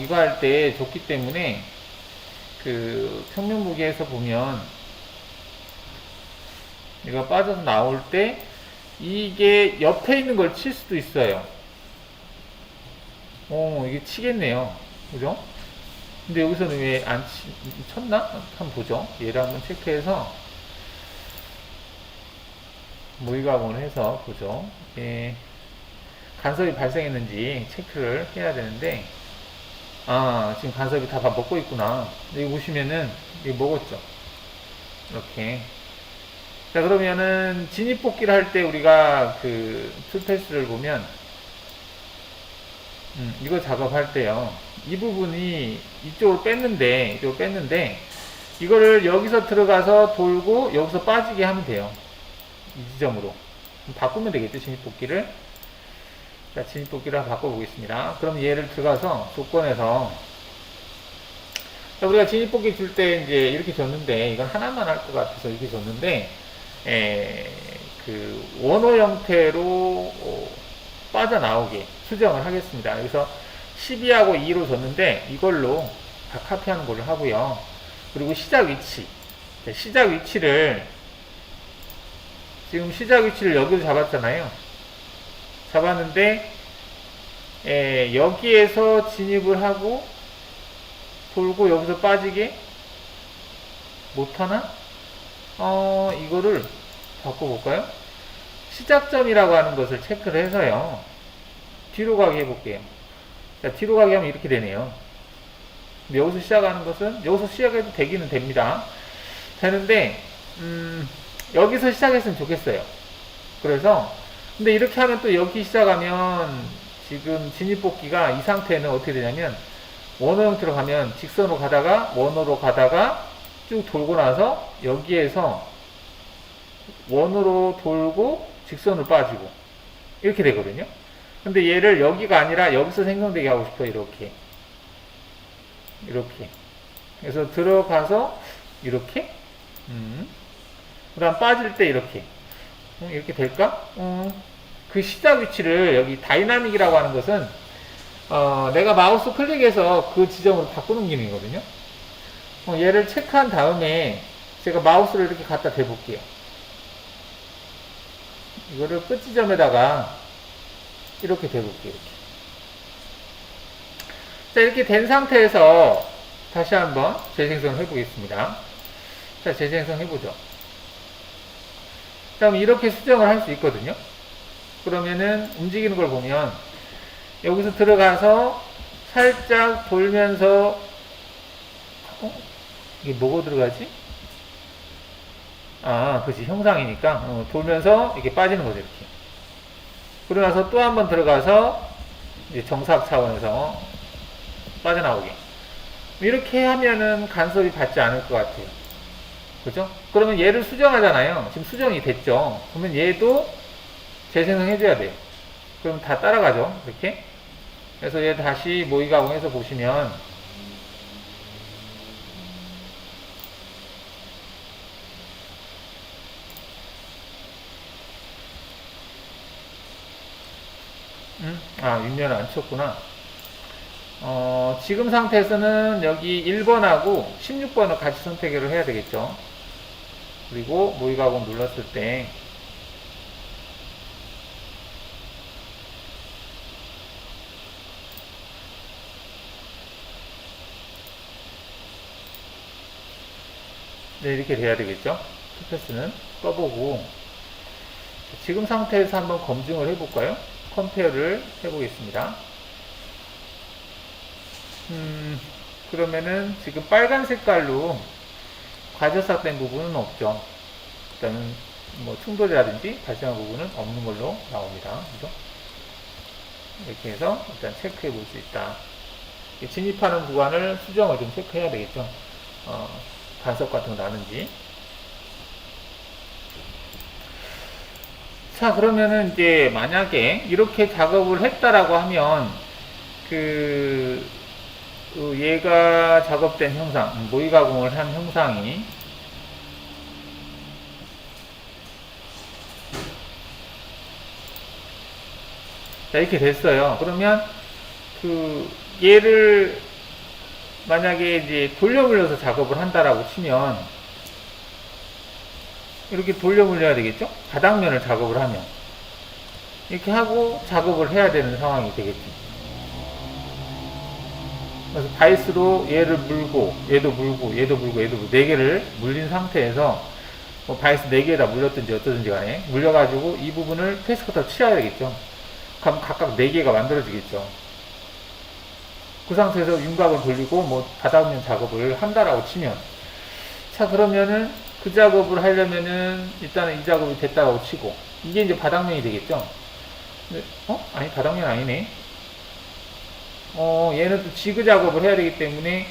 이거 할 때 줬기 때문에 그 평면 보기에서 보면 이거 빠져서 나올 때 이게 옆에 있는 걸 칠 수도 있어요. 이게 치겠네요. 그죠? 근데 여기서는 왜 안 쳤나? 한번 보죠. 얘를 한번 체크해서 모의 가공을 해서 보죠. 간섭이 발생했는지 체크를 해야 되는데 지금 간섭이 다 먹고 있구나. 여기 보시면은 이거 먹었죠. 이렇게. 자, 그러면은 진입뽑기를 할 때 우리가 그 툴패스를 보면 이거 작업할 때요. 이 부분이 이쪽으로 뺐는데 이거를 여기서 들어가서 돌고 여기서 빠지게 하면 돼요. 이 지점으로 바꾸면 되겠죠. 진입뽑기를. 자, 진입뽑기를 한번 바꿔보겠습니다. 그럼 얘를 들어가서 조건에서 자, 우리가 진입뽑기 줄 때 이제 이렇게 줬는데 이건 하나만 할 것 같아서 이렇게 줬는데 그 원호 형태로 빠져나오게 수정을 하겠습니다. 여기서 12하고 2로 줬는데 이걸로 다 카피하는 걸로 하고요. 그리고 시작 위치. 시작 위치를 지금 시작 위치를 여기로 잡았잖아요. 잡았는데 여기에서 진입을 하고 돌고 여기서 빠지게 못하나? 이거를 바꿔볼까요? 시작점이라고 하는 것을 체크를 해서요. 뒤로 가게 해볼게요. 자, 뒤로 가게 하면 이렇게 되네요. 근데 여기서 시작하는 것은 여기서 시작해도 되기는 됩니다. 되는데 여기서 시작했으면 좋겠어요. 그래서 근데 이렇게 하면 또 여기 시작하면 지금 진입복귀가 이 상태는 어떻게 되냐면 원호 형태로 가면 직선으로 가다가 원호로 가다가 쭉 돌고 나서 여기에서 원으로 돌고 직선으로 빠지고 이렇게 되거든요. 근데 얘를 여기가 아니라 여기서 생성되게 하고 싶어요. 이렇게 그래서 들어가서 이렇게 그 다음 빠질 때 이렇게 될까? 그 시작 위치를 여기 다이나믹이라고 하는 것은 내가 마우스 클릭해서 그 지점으로 바꾸는 기능이거든요. 얘를 체크한 다음에 제가 마우스를 이렇게 갖다 대볼게요. 이거를 끝 지점에다가 이렇게 대볼게요. 자, 이렇게 된 상태에서 다시 한번 재생성을 해보겠습니다. 자, 재생성 해보죠. 그럼 이렇게 수정을 할 수 있거든요. 그러면은 움직이는 걸 보면 여기서 들어가서 살짝 돌면서 이게 뭐가 들어가지? 그렇지. 형상이니까 돌면서 이렇게 빠지는 거죠. 이렇게. 그러고 나서 또 한 번 들어가서 이제 정사각 차원에서 빠져나오게. 이렇게 하면은 간섭이 받지 않을 것 같아요. 그죠? 그러면 얘를 수정하잖아요. 지금 수정이 됐죠. 그러면 얘도 재생성 해줘야 돼요. 그럼 다 따라가죠. 이렇게. 그래서 얘 다시 모의가공해서 보시면 윗면을 안 쳤구나. 지금 상태에서는 여기 1번하고 16번을 같이 선택을 해야 되겠죠. 그리고 모의가공 눌렀을 때 네, 이렇게 돼야 되겠죠. 키패스는 꺼보고 지금 상태에서 한번 검증을 해볼까요? 컴페어를 해보겠습니다. 그러면은 지금 빨간 색깔로 과저삭된 부분은 없죠. 일단은 뭐 충돌이라든지 발생한 부분은 없는 걸로 나옵니다. 그죠? 이렇게 해서 일단 체크해 볼 수 있다. 진입하는 구간을 수정을 좀 체크해야 되겠죠. 간섭 같은 거 나는지. 자, 그러면은 이제 만약에 이렇게 작업을 했다라고 하면 얘가 작업된 형상, 모의가공을 한 형상이 자, 이렇게 됐어요. 그러면 얘를 만약에 이제 돌려 물려서 작업을 한다라고 치면 이렇게 돌려 물려야 되겠죠? 바닥면을 작업을 하면 이렇게 하고 작업을 해야 되는 상황이 되겠죠. 그래서 바이스로 얘를 물고 얘도 물고 얘도 물고 얘도 물고 4개를 물린 상태에서 뭐 바이스 4개에다 물렸든지 어떠든지 간에 물려가지고 이 부분을 패스커터로 치워야 되겠죠. 그럼 각각 4개가 만들어지겠죠. 그 상태에서 윤곽을 돌리고 뭐 바닥면 작업을 한다라고 치면 자, 그러면은 그 작업을 하려면은 일단은 이 작업이 됐다고 치고 이게 이제 바닥면이 되겠죠. 근데, 아니 바닥면 아니네. 얘는 또 지그 작업을 해야 되기 때문에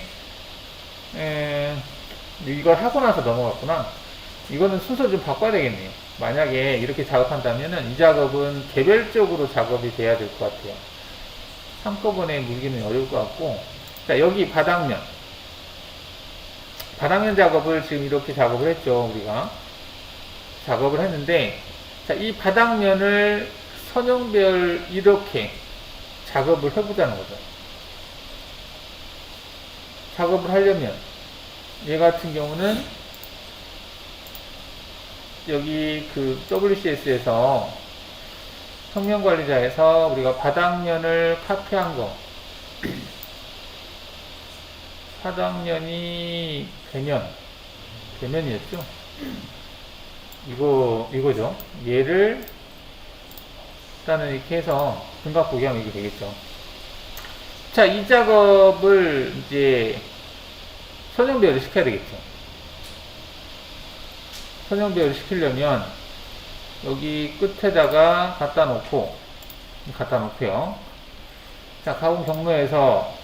이걸 하고 나서 넘어갔구나. 이거는 순서 좀 바꿔야 되겠네요. 만약에 이렇게 작업한다면은 이 작업은 개별적으로 작업이 돼야 될 것 같아요. 한꺼번에 물기는 어려울 것 같고. 자, 여기 바닥면 작업을 지금 이렇게 작업을 했죠. 우리가 작업을 했는데 자, 이 바닥면을 선형별 이렇게 작업을 해보자는 거죠. 작업을 하려면 얘 같은 경우는 여기 그 WCS에서 평면관리자에서 우리가 바닥면을 카피한 거 바닥면이 배면이었죠. 이거죠. 얘를 일단은 이렇게 해서 금각 보기 하면 이게 되겠죠. 자, 이 작업을 이제 선형 배열을 시켜야 되겠죠. 선형 배열을 시키려면 여기 끝에다가 갖다 놓고요. 자, 가공 경로에서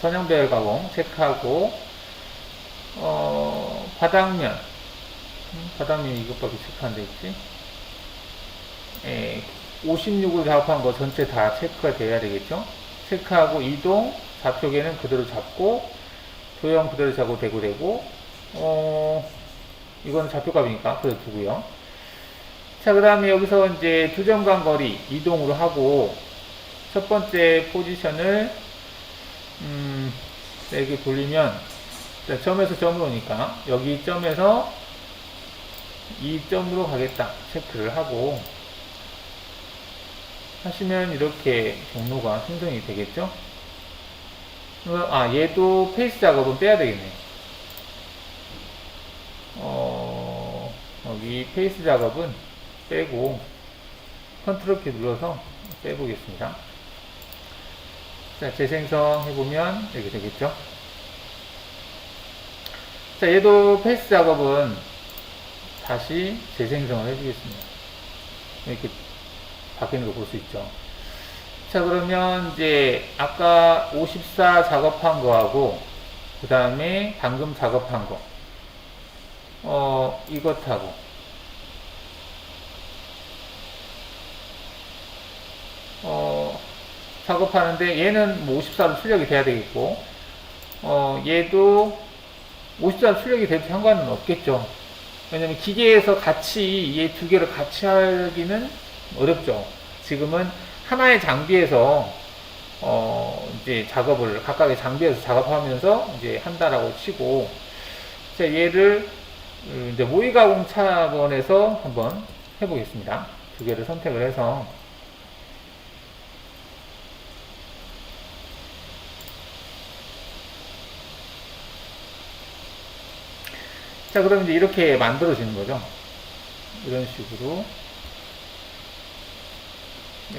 선형 배열 가공 체크하고 바닥면 이것밖에 체크 안 되겠지. 56을 작업한 거 전체 다 체크가 돼야 되겠죠. 체크하고 이동 좌표계는 그대로 잡고 도형 그대로 잡고 되고 이건 좌표값이니까 그대로 두고요. 자, 그 다음에 여기서 이제 두 점 간 거리 이동으로 하고 첫 번째 포지션을 이렇게 돌리면 점에서 점으로 오니까 여기 점에서 이 점으로 가겠다 체크를 하고 하시면 이렇게 경로가 생성이 되겠죠. 얘도 페이스 작업은 빼야 되겠네. 여기 페이스 작업은 빼고 컨트롤 키 눌러서 빼보겠습니다. 자, 재생성 해보면 이렇게 되겠죠. 자, 얘도 페이스 작업은 다시 재생성을 해주겠습니다. 이렇게 바뀌는 거 볼 수 있죠. 자, 그러면 이제 아까 54 작업한 거하고 그 다음에 방금 작업한 거 이것하고 작업하는데 얘는 뭐 54로 출력이 돼야 되겠고 얘도 54로 출력이 돼도 상관은 없겠죠. 왜냐면 기계에서 같이 얘 두 개를 같이 하기는 어렵죠. 지금은 하나의 장비에서 이제 작업을 각각의 장비에서 작업하면서 이제 한다라고 치고, 자, 얘를 이제 모의 가공 차원에서 한번 해보겠습니다. 두 개를 선택을 해서 자, 그럼 이제 이렇게 만들어지는 거죠. 이런 식으로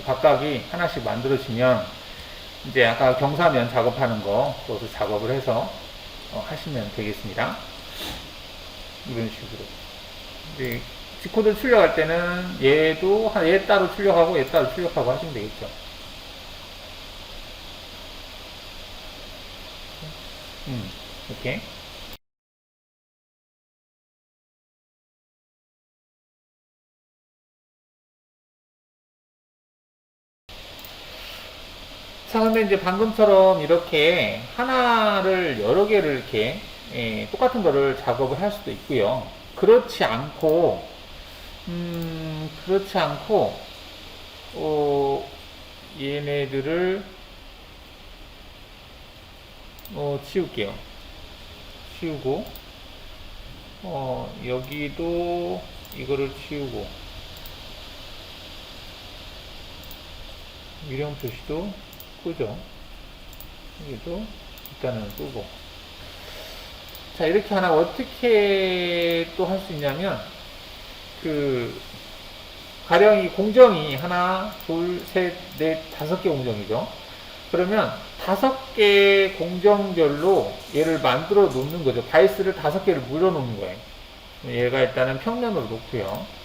각각이 하나씩 만들어지면 이제 아까 경사면 작업하는 거 그것을 작업을 해서 하시면 되겠습니다. 이런 식으로 이제 G코드를 출력할 때는 얘도 얘 따로 출력하고 얘 따로 출력하고 하시면 되겠죠. 이렇게. 자, 근데 이제 방금처럼 이렇게 하나를 여러 개를 이렇게 똑같은 거를 작업을 할 수도 있고요. 그렇지 않고 얘네들을 치울게요. 치우고 여기도 이거를 치우고 유령 표시도 끄죠. 여기도 일단은 끄고. 자, 이렇게 하나 어떻게 또 할 수 있냐면 가령 이 공정이 하나, 둘, 셋, 넷, 5개 공정이죠. 그러면 5개 공정별로 얘를 만들어 놓는 거죠. 바이스를 5개를 물려 놓는 거예요. 얘가 일단은 평면으로 놓고요.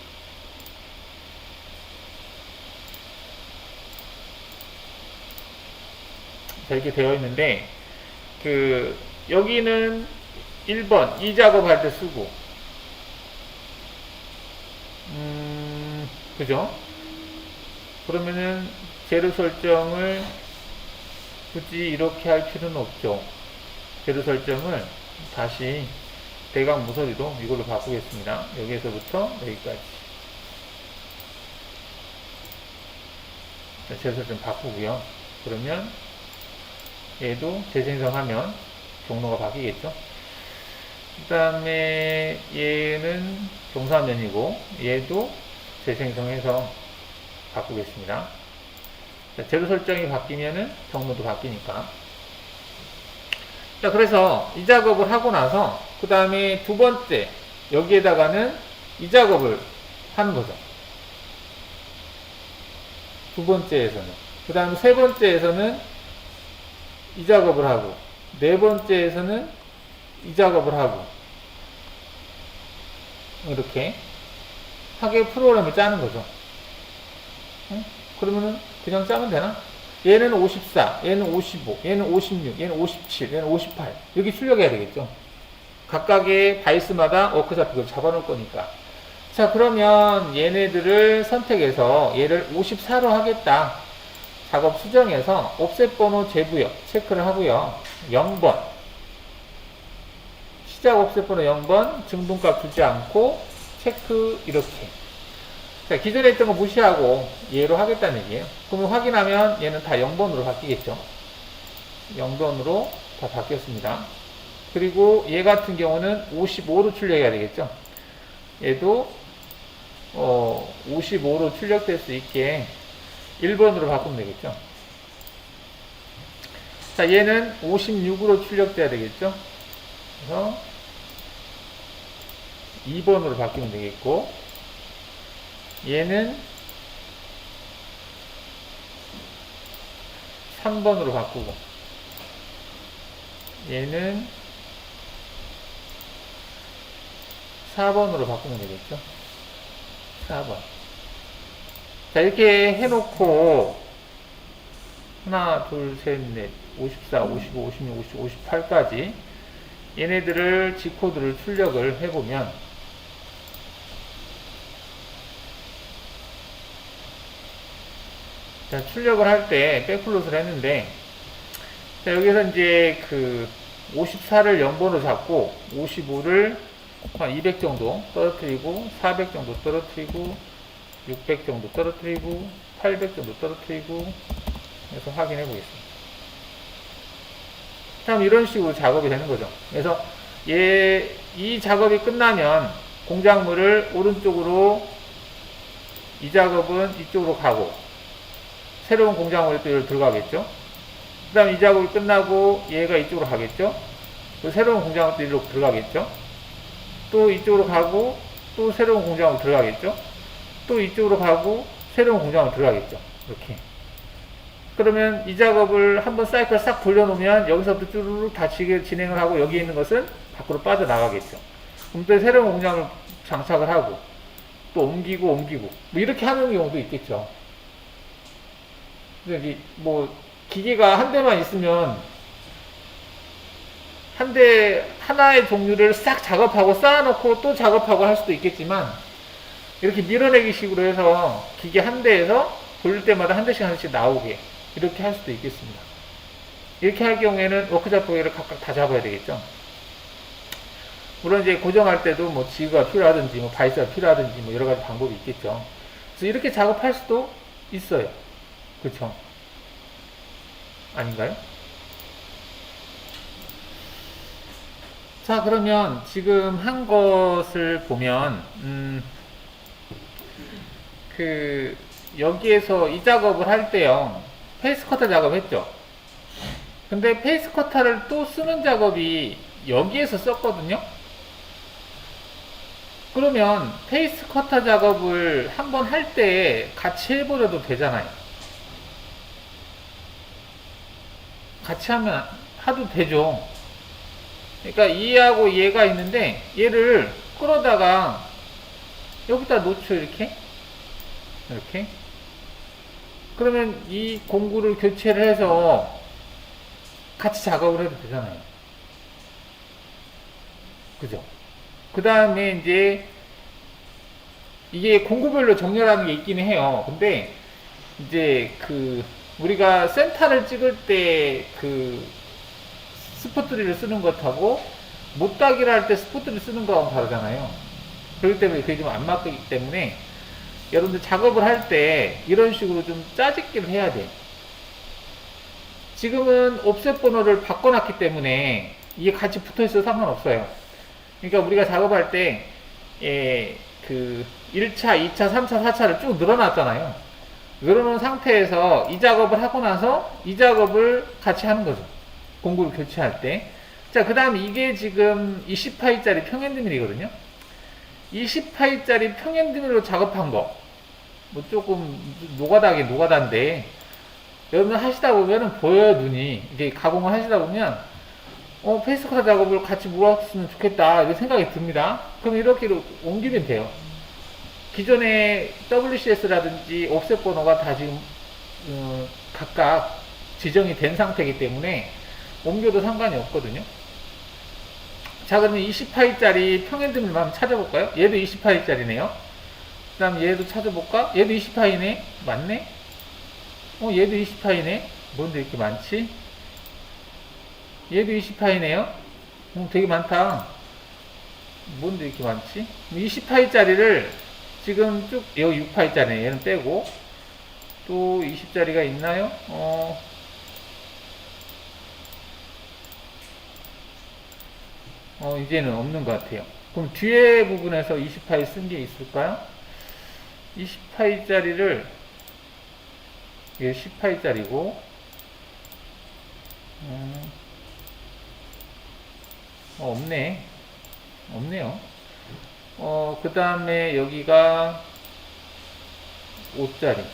자, 이렇게 되어 있는데 여기는 1번 이 작업할 때 쓰고 그죠? 그러면은 재료 설정을 굳이 이렇게 할 필요는 없죠. 재료 설정을 다시 대각 모서리로 이걸로 바꾸겠습니다. 여기에서부터 여기까지. 자, 재료 설정 바꾸고요. 그러면 얘도 재생성하면 경로가 바뀌겠죠. 그 다음에 얘는 종사면이고 얘도 재생성해서 바꾸겠습니다. 자, 제로 설정이 바뀌면은 경로도 바뀌니까. 자, 그래서 이 작업을 하고 나서 그 다음에 두 번째 여기에다가는 이 작업을 하는 거죠. 두 번째에서는. 그 다음에 세 번째에서는 이 작업을 하고, 네 번째에서는 이 작업을 하고, 이렇게 하게 프로그램을 짜는 거죠. 응? 그러면은 그냥 짜면 되나? 얘는 54, 얘는 55, 얘는 56, 얘는 57, 얘는 58 이렇게 출력해야 되겠죠. 각각의 바이스마다 워크좌표를 잡아놓을 거니까. 자, 그러면 얘네들을 선택해서 얘를 54로 하겠다. 작업 수정해서 옵셋 번호 재부여 체크를 하고요. 0번 시작 옵셋 번호 0번 증분값 주지 않고 체크 이렇게. 자, 기존에 했던 거 무시하고 얘로 하겠다는 얘기예요. 그러면 확인하면 얘는 다 0번으로 바뀌겠죠. 0번으로 다 바뀌었습니다. 그리고 얘 같은 경우는 55로 출력해야 되겠죠. 얘도 55로 출력될 수 있게 1번으로 바꾸면 되겠죠. 자, 얘는 56으로 출력돼야 되겠죠. 그래서 2번으로 바뀌면 되겠고, 얘는 3번으로 바꾸고, 얘는 4번으로 바꾸면 되겠죠. 4번. 자, 이렇게 해놓고, 하나, 둘, 셋, 넷, 54, 55, 56, 57, 58까지 얘네들을 G코드를 출력을 해보면, 자, 출력을 할 때 백플롯을 했는데, 자, 여기서 이제 그 54를 0번으로 잡고 55를 한 200 정도 떨어뜨리고 400 정도 떨어뜨리고 600 정도 떨어뜨리고 800 정도 떨어뜨리고 해서 확인해 보겠습니다. 다음 이런 식으로 작업이 되는 거죠. 그래서 이 작업이 끝나면 공작물을 오른쪽으로, 이 작업은 이쪽으로 가고 새로운 공작물이 또 여기로 들어가겠죠. 그 다음 이 작업이 끝나고 얘가 이쪽으로 가겠죠. 또 새로운 공작물도 이리로 들어가겠죠. 또 이쪽으로 가고 또 새로운 공작물 들어가겠죠. 또 이쪽으로 가고 새로운 공작물 들어가겠죠. 이렇게. 그러면 이 작업을 한번 사이클 싹 돌려놓으면 여기서부터 쭈르륵 다 진행을 하고 여기 있는 것은 밖으로 빠져나가겠죠. 그럼 또 새로운 공작물 장착을 하고 또 옮기고 뭐 이렇게 하는 경우도 있겠죠. 근데 뭐 기계가 한 대만 있으면 하나의 종류를 싹 작업하고 쌓아놓고 또 작업하고 할 수도 있겠지만, 이렇게 밀어내기 식으로 해서 기계 한 대에서 돌릴 때마다 한 대씩 나오게 이렇게 할 수도 있겠습니다. 이렇게 할 경우에는 워크좌표를 각각 다 잡아야 되겠죠. 물론 이제 고정할 때도 뭐 지그가 필요하든지 뭐 바이스가 필요하든지 뭐 여러 가지 방법이 있겠죠. 그래서 이렇게 작업할 수도 있어요. 그렇죠? 아닌가요? 자, 그러면 지금 한 것을 보면 여기에서 이 작업을 할 때요, 페이스 커터 작업했죠. 근데 페이스 커터를 또 쓰는 작업이 여기에서 썼거든요. 그러면 페이스 커터 작업을 한번 할 때 같이 해버려도 되잖아요. 같이 하도 되죠. 그러니까 얘하고 얘가 있는데 얘를 끌어다가 여기다 놓죠. 이렇게 그러면 이 공구를 교체를 해서 같이 작업을 해도 되잖아요. 그죠? 그 다음에 이제 이게 공구별로 정렬하는 게 있기는 해요. 근데 이제 우리가 센터를 찍을 때 스포트리를 쓰는 것하고 못따기를 할 때 스포트리를 쓰는 거하고 다르잖아요. 그렇기 때문에 그게 좀 안 맞기 때문에 여러분들 작업을 할 때 이런 식으로 좀 짜집기를 해야 돼요. 지금은 옵셋 번호를 바꿔놨기 때문에 이게 같이 붙어 있어도 상관없어요. 그러니까 우리가 작업할 때, 그 1차, 2차, 3차, 4차를 쭉 늘어놨잖아요. 늘어놓은 상태에서 이 작업을 하고 나서 이 작업을 같이 하는 거죠. 공구를 교체할 때. 자, 그 다음 이게 지금 20파이짜리 평행드밀이거든요. 20파이짜리 평행드밀로 작업한 거. 뭐 조금 노가다긴 노가다인데, 여러분 하시다 보면은 보여요, 눈이. 이게 가공을 하시다 보면, 페이스커터 작업을 같이 물었으면 좋겠다, 이런 생각이 듭니다. 그럼 이렇게 옮기면 돼요. 기존의 WCS라든지 옵셋 번호가 다 지금, 각각 지정이 된 상태이기 때문에 옮겨도 상관이 없거든요. 자, 그러면 20파이짜리 평행드밀만 한번 찾아볼까요? 얘도 20파이짜리네요. 그 다음 얘도 찾아볼까? 얘도 20파이네? 맞네? 얘도 20파이네? 뭔데 이렇게 많지? 얘도 20파이네요? 되게 많다. 뭔데 이렇게 많지? 20파이짜리를 지금 쭉, 여기 6파이짜리네. 얘는 빼고. 또 20짜리가 있나요? 이제는 없는 것 같아요. 그럼 뒤에 부분에서 20파이 쓴 게 있을까요? 20파이짜리를, 이게 10파이짜리고, 없네. 없네요. 그 다음에 여기가 5짜리.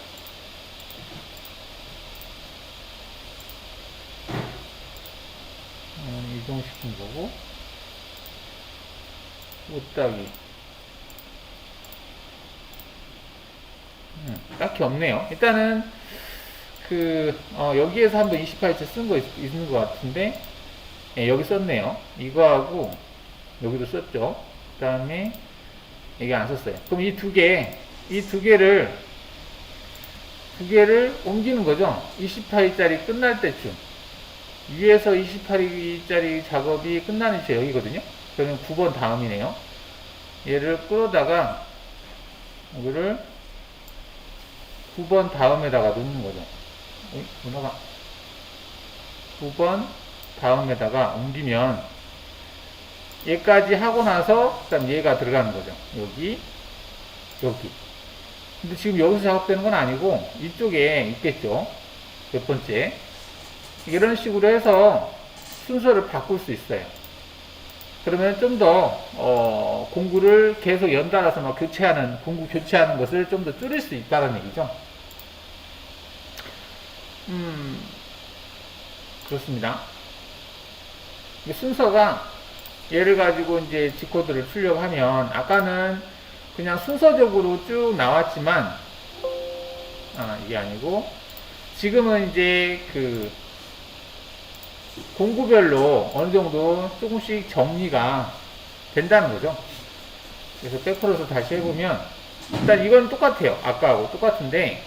이동시킨 거고, 5따기. 딱히 없네요. 일단은, 여기에서 한번 28째 쓴 거 있는 것 같은데, 여기 썼네요. 이거하고, 여기도 썼죠. 그 다음에, 여기 안 썼어요. 그럼 이 두 개를 옮기는 거죠. 28짜리 끝날 때쯤. 위에서 28짜리 작업이 끝나는 위치가 여기거든요. 그러면 9번 다음이네요. 얘를 끌어다가, 여기를 9번 다음에다가 놓는 거죠. 올라가. 9번 다음에다가 옮기면 얘까지 하고 나서 그다음 얘가 들어가는 거죠. 여기. 근데 지금 여기서 작업되는 건 아니고 이쪽에 있겠죠. 몇 번째. 이런 식으로 해서 순서를 바꿀 수 있어요. 그러면 좀 더 공구를 계속 연달아서 막 공구 교체하는 것을 좀 더 줄일 수 있다는 얘기죠. 그렇습니다. 순서가 얘를 가지고 이제 G코드를 출력을 하면 아까는 그냥 순서적으로 쭉 나왔지만 이게 아니고 지금은 이제 공구별로 어느 정도 조금씩 정리가 된다는 거죠. 그래서 백프로서 다시 해보면 일단 이건 똑같아요. 아까하고 똑같은데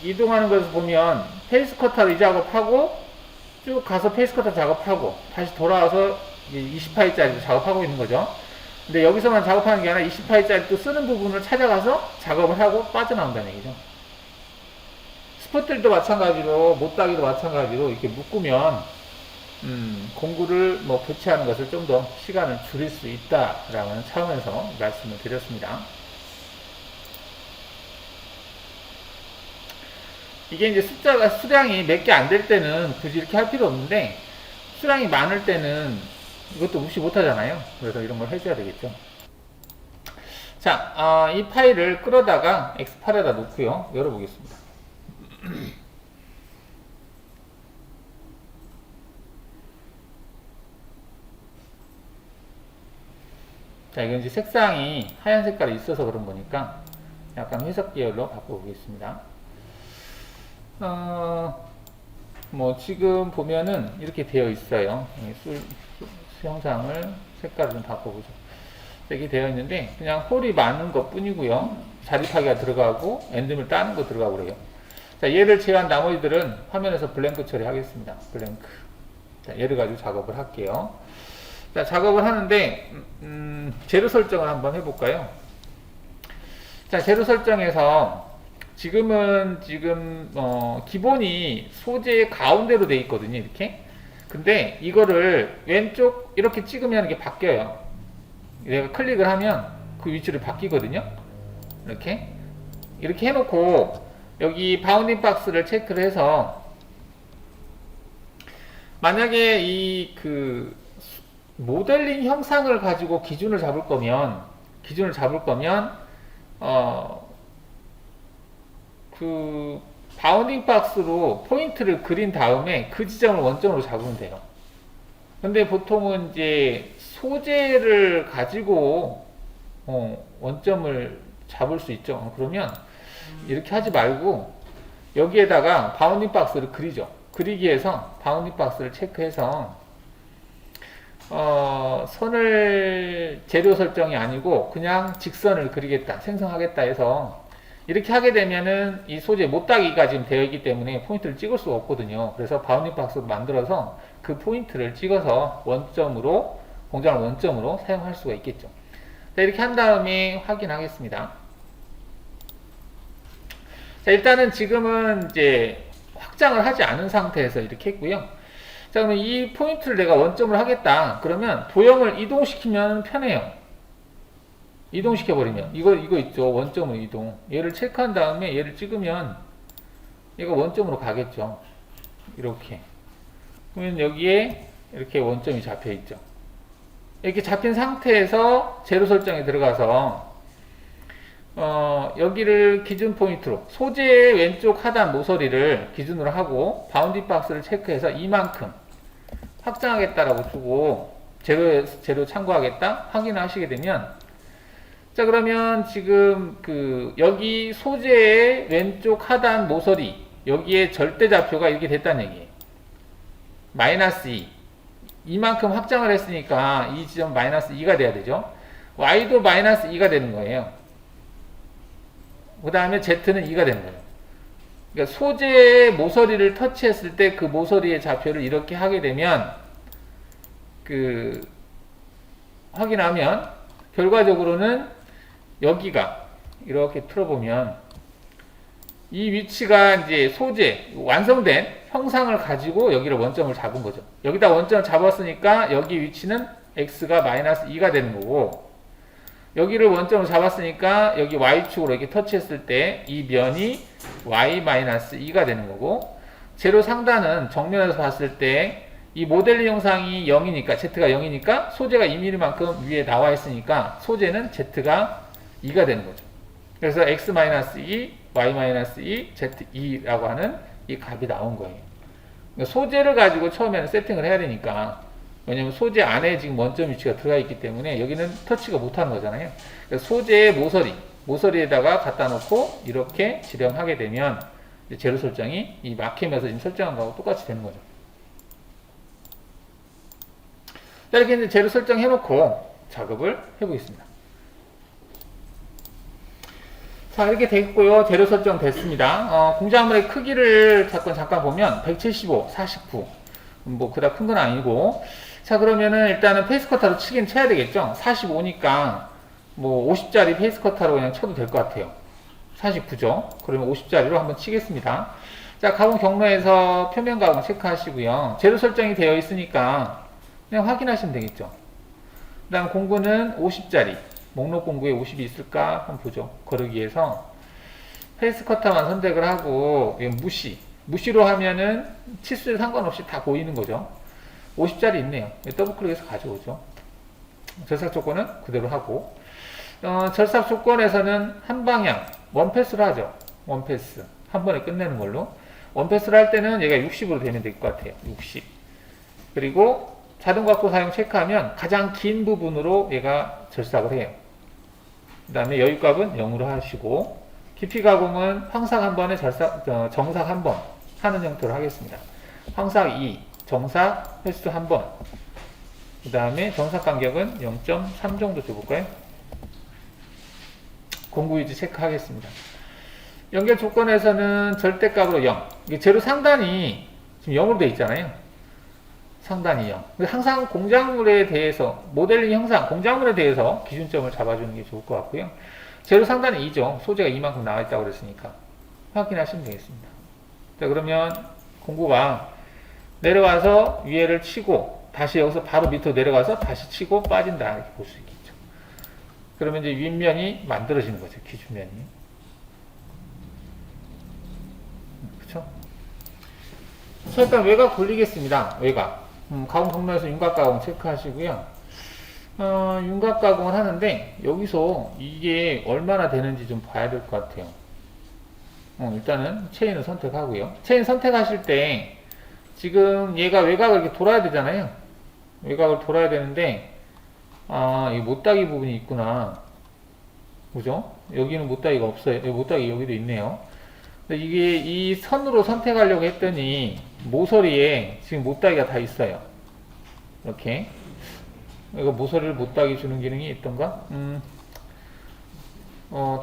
이동하는 것을 보면 페이스커터 이 작업하고 쭉 가서 페이스커터 작업하고 다시 돌아와서 20파이짜리 작업하고 있는 거죠. 근데 여기서만 작업하는 게 아니라 20파이짜리 또 쓰는 부분을 찾아가서 작업을 하고 빠져나온다는 얘기죠. 스포들도 마찬가지로 못따기도 마찬가지로 이렇게 묶으면 공구를 뭐 교체하는 것을 좀 더 시간을 줄일 수 있다라는 차원에서 말씀을 드렸습니다. 이게 이제 수량이 몇 개 안 될 때는 굳이 이렇게 할 필요 없는데 수량이 많을 때는 이것도 무시 못 하잖아요. 그래서 이런 걸 해줘야 되겠죠. 자, 이 파일을 끌어다가 X8에다 놓고요. 열어보겠습니다. 자, 이건 이제 색상이 하얀 색깔이 있어서 그런 거니까 약간 회색 계열로 바꿔보겠습니다. 뭐 지금 보면은 이렇게 되어 있어요. 수영상을 색깔을 좀 바꿔보죠. 이렇게 되어 있는데 그냥 홀이 많은 것 뿐이고요. 자립하기가 들어가고 엔드밀 따는 거 들어가고 그래요. 자, 얘를 제외한 나머지들은 화면에서 블랭크 처리하겠습니다. 블랭크. 자, 얘를 가지고 작업을 할게요. 자, 작업을 하는데 재료 설정을 한번 해볼까요? 자, 재료 설정에서 지금 기본이 소재 가운데로 돼 있거든요. 이렇게. 근데 이거를 왼쪽 이렇게 찍으면 이게 바뀌어요. 내가 클릭을 하면 그 위치로 바뀌거든요. 이렇게 해놓고 여기 바운딩 박스를 체크를 해서 만약에 이 그 모델링 형상을 가지고 기준을 잡을 거면 그 바운딩 박스로 포인트를 그린 다음에 그 지점을 원점으로 잡으면 돼요. 근데 보통은 이제 소재를 가지고 원점을 잡을 수 있죠. 그러면 이렇게 하지 말고 여기에다가 바운딩 박스를 그리죠. 그리기 위해서 바운딩 박스를 체크해서 선을 재료 설정이 아니고 그냥 직선을 그리겠다, 생성하겠다 해서 이렇게 하게 되면은 이 소재 못따기가 지금 되어 있기 때문에 포인트를 찍을 수가 없거든요. 그래서 바운딩 박스를 만들어서 그 포인트를 찍어서 원점으로, 공장을 원점으로 사용할 수가 있겠죠. 자, 이렇게 한 다음에 확인하겠습니다. 자, 일단은 지금은 이제 확장을 하지 않은 상태에서 이렇게 했고요. 자, 그러면 이 포인트를 내가 원점을 하겠다. 그러면 도형을 이동시키면 편해요. 이동시켜버리면. 이거 있죠. 원점을 이동. 얘를 체크한 다음에 얘를 찍으면 얘가 원점으로 가겠죠. 이렇게. 그러면 여기에 이렇게 원점이 잡혀 있죠. 이렇게 잡힌 상태에서 재료 설정에 들어가서 여기를 기준 포인트로 소재의 왼쪽 하단 모서리를 기준으로 하고 바운딩 박스를 체크해서 이만큼 확장하겠다라고 주고 재료 참고하겠다 확인하시게 되면, 자, 그러면 지금 여기 소재의 왼쪽 하단 모서리 여기에 절대 좌표가 이렇게 됐다는 얘기예요. 마이너스 2. 이만큼 확장을 했으니까 이 지점 마이너스 2가 돼야 되죠. Y도 마이너스 2가 되는 거예요. 그 다음에 Z는 2가 되는 거예요. 그러니까 소재의 모서리를 터치했을 때 그 모서리의 좌표를 이렇게 하게 되면 확인하면 결과적으로는 여기가 이렇게 틀어보면 이 위치가 이제 소재 완성된 형상을 가지고 여기를 원점을 잡은 거죠. 여기다 원점을 잡았으니까 여기 위치는 x가 마이너스 2가 되는 거고, 여기를 원점을 잡았으니까 여기 y축으로 이렇게 터치했을 때 이 면이 y 마이너스 2가 되는 거고, 재료 상단은 정면에서 봤을 때 이 모델링 형상이 0이니까 z가 0이니까 소재가 2mm만큼 위에 나와 있으니까 소재는 z가 2가 되는 거죠. 그래서 x 마이너스 2, y 마이너스 2, z 2라고 하는 이 값이 나온 거예요. 그러니까 소재를 가지고 처음에는 세팅을 해야 되니까, 왜냐면 소재 안에 지금 원점 위치가 들어가 있기 때문에 여기는 터치가 못하는 거잖아요. 그래서 소재의 모서리에다가 갖다 놓고 이렇게 지령하게 되면 재료 설정이 이 마켓에서 지금 설정한 거하고 똑같이 되는 거죠. 자, 이렇게 이제 재료 설정 해놓고 작업을 해보겠습니다. 자, 이렇게 됐고요. 재료 설정 됐습니다. 공작물의 크기를 잠깐 보면 175, 49. 뭐 그닥 큰 건 아니고. 자, 그러면은 일단은 페이스커터로 치긴 쳐야 되겠죠. 45니까 뭐 50짜리 페이스커터로 그냥 쳐도 될 것 같아요. 49죠. 그러면 50짜리로 한번 치겠습니다. 자, 가공 경로에서 표면 가공 체크하시고요. 재료 설정이 되어 있으니까 그냥 확인하시면 되겠죠. 그 다음 공구는 50짜리. 목록 공구에 50이 있을까 한번 보죠. 거르기 위해서 페이스커터만 선택을 하고 무시로 하면은 치수에 상관없이 다 보이는 거죠. 50짜리 있네요. 더블 클릭해서 가져오죠. 절삭 조건은 그대로 하고, 절삭 조건에서는 한 방향 원패스로 하죠. 원패스 한 번에 끝내는 걸로. 원패스를 할 때는 얘가 60으로 되면 될 것 같아요. 60. 그리고 자동 각도 사용 체크하면 가장 긴 부분으로 얘가 절삭을 해요. 그 다음에 여유값은 0으로 하시고, 깊이 가공은 황삭 한 번에 정삭 한 번 하는 형태로 하겠습니다. 황삭 2, 정삭 횟수 한 번. 그 다음에 정삭 간격은 0.3 정도 줘볼까요? 공구 위치 체크하겠습니다. 연결 조건에서는 절대값으로 0. 이게 재료 상단이 지금 0으로 되어 있잖아요. 상단이 0. 항상 공작물에 대해서, 모델링 형상, 공작물에 대해서 기준점을 잡아주는 게 좋을 것 같고요. 재료 상단이 2죠. 소재가 이만큼 나와 있다고 그랬으니까. 확인하시면 되겠습니다. 자, 그러면 공구가 내려와서 위에를 치고 다시 여기서 바로 밑으로 내려가서 다시 치고 빠진다 이렇게 볼 수 있겠죠. 그러면 이제 윗면이 만들어지는 거죠. 기준면이. 그렇죠? 자, 일단 외곽 돌리겠습니다. 외곽. 가공 정면에서 윤곽 가공 체크하시고요. 윤곽 가공을 하는데 여기서 이게 얼마나 되는지 좀 봐야 될 것 같아요. 일단은 체인을 선택하고요. 체인 선택하실 때 지금 얘가 외곽을 이렇게 돌아야 되잖아요. 외곽을 돌아야 되는데 이 못따기 부분이 있구나. 그죠? 여기는 못따기가 없어요. 못따기 여기도 있네요. 근데 이게 이 선으로 선택하려고 했더니 모서리에 지금 못따기가 다 있어요. 이렇게. 이거 모서리를 못따기 주는 기능이 있던가?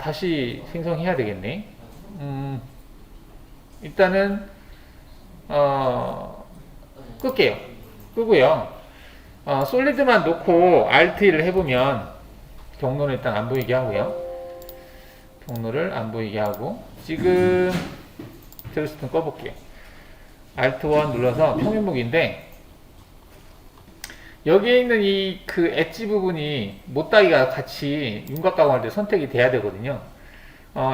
다시 생성해야 되겠네. 일단은 끌게요. 끄고요. 솔리드만 놓고 Alt1을 해보면 경로는 일단 안 보이게 하고요. 경로를 안 보이게 하고 지금 드레스톤 꺼볼게요. Alt1 눌러서 평면목인데 여기에 있는 이 그 엣지 부분이 못따기가 같이 윤곽 가공할 때 선택이 돼야 되거든요.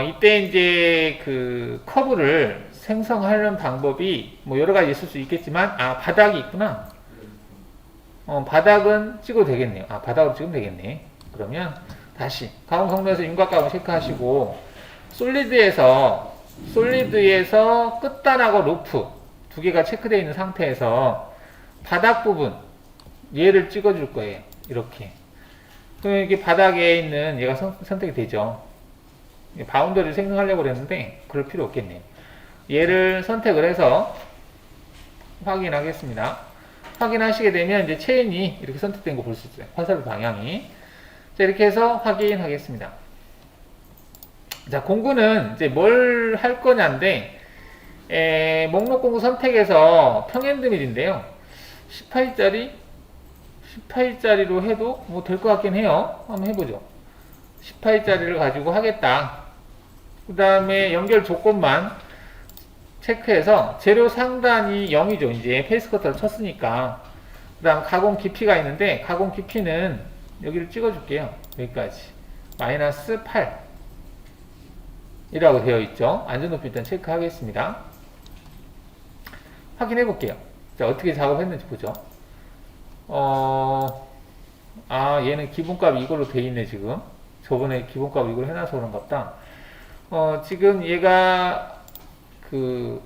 이때 이제 그 커브를 생성하는 방법이 뭐 여러 가지 있을 수 있겠지만 바닥이 있구나. 바닥은 찍어도 되겠네요. 바닥으로 찍으면 되겠네. 그러면 다시 가공 경로에서 윤곽 가공 체크하시고 솔리드에서 끝단하고 루프 두 개가 체크되어 있는 상태에서 바닥 부분 얘를 찍어줄 거예요. 이렇게. 그럼 이게 바닥에 있는 얘가 선택이 되죠. 바운더리를 생성하려고 그랬는데 그럴 필요 없겠네요. 얘를 선택을 해서 확인하겠습니다. 확인하시게 되면 이제 체인이 이렇게 선택된 거 볼 수 있어요. 화살 방향이. 자, 이렇게 해서 확인하겠습니다. 자, 공구는 이제 뭘 할 거냐인데, 목록 공구 선택해서 평엔드밀인데요. 18짜리로 해도 뭐 될 것 같긴 해요. 한번 해보죠. 18짜리를 가지고 하겠다. 그 다음에 연결 조건만 체크해서 재료 상단이 0이죠. 이제 페이스 커터를 쳤으니까. 그 다음 가공 깊이가 있는데 가공 깊이는 여기를 찍어줄게요. 여기까지. 마이너스 8 이라고 되어 있죠. 안전높이 일단 체크하겠습니다. 확인해 볼게요. 자, 어떻게 작업했는지 보죠. 얘는 기본값이 이걸로 돼 있네, 지금. 저번에 기본값을 이걸로 해놔서 그런가 보다. 지금 얘가 그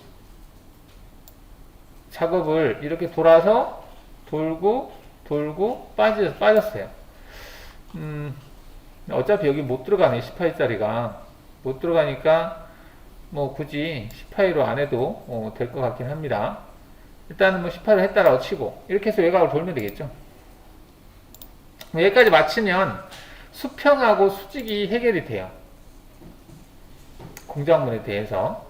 작업을 이렇게 돌아서 돌고 빠졌어요. 어차피 여기 못 들어가네. 18짜리가 못 들어가니까 뭐 굳이 18로 안 해도 될 것 같긴 합니다. 일단은 뭐 18을 했다라고 치고 이렇게 해서 외곽을 돌면 되겠죠. 여기까지 마치면 수평하고 수직이 해결이 돼요. 공작물에 대해서.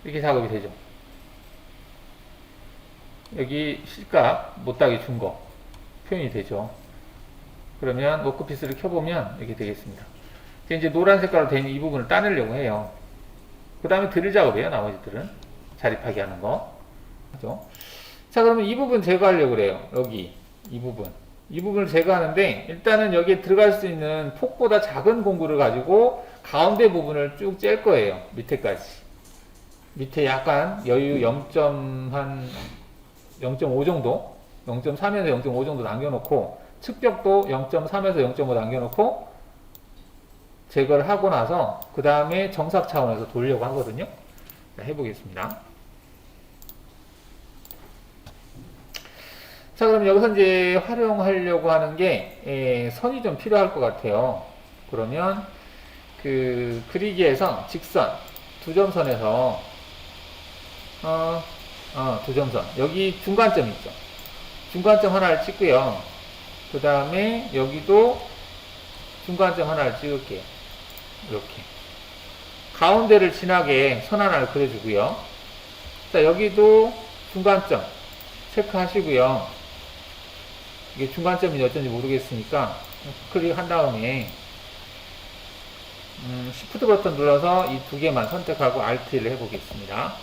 이렇게 작업이 되죠. 여기 실값 못따기 준 거 표현이 되죠. 그러면 워크피스를 켜보면 이렇게 되겠습니다. 이제 노란 색깔로 된 이 부분을 따내려고 해요. 그 다음에 드릴 작업이에요. 나머지들은 자립하게 하는 거. 그죠? 자, 그러면 이 부분 제거하려고 그래요. 여기 이 부분을 제거하는데 일단은 여기에 들어갈 수 있는 폭보다 작은 공구를 가지고 가운데 부분을 쭉 짤 거예요. 밑에까지. 밑에 약간 여유 0.5 정도, 0.3에서 0.5 정도 남겨놓고 측벽도 0.3에서 0.5 남겨놓고 제거를 하고 나서 그 다음에 정삭 차원에서 돌려고 하거든요. 자, 해보겠습니다. 자, 그럼 여기서 이제 활용하려고 하는 게 선이 좀 필요할 것 같아요. 그러면 그 그리기에서 직선 두 점선에서 두 점선 여기 중간점 있죠. 중간점 하나를 찍고요. 그 다음에 여기도 중간점 하나를 찍을게요. 이렇게 가운데를 지나게 선 하나를 그려주고요. 자, 여기도 중간점 체크하시고요. 이게 중간점이 어쩐지 모르겠으니까 클릭한 다음에 Shift 버튼 눌러서 이 두 개만 선택하고 Alt를 해보겠습니다.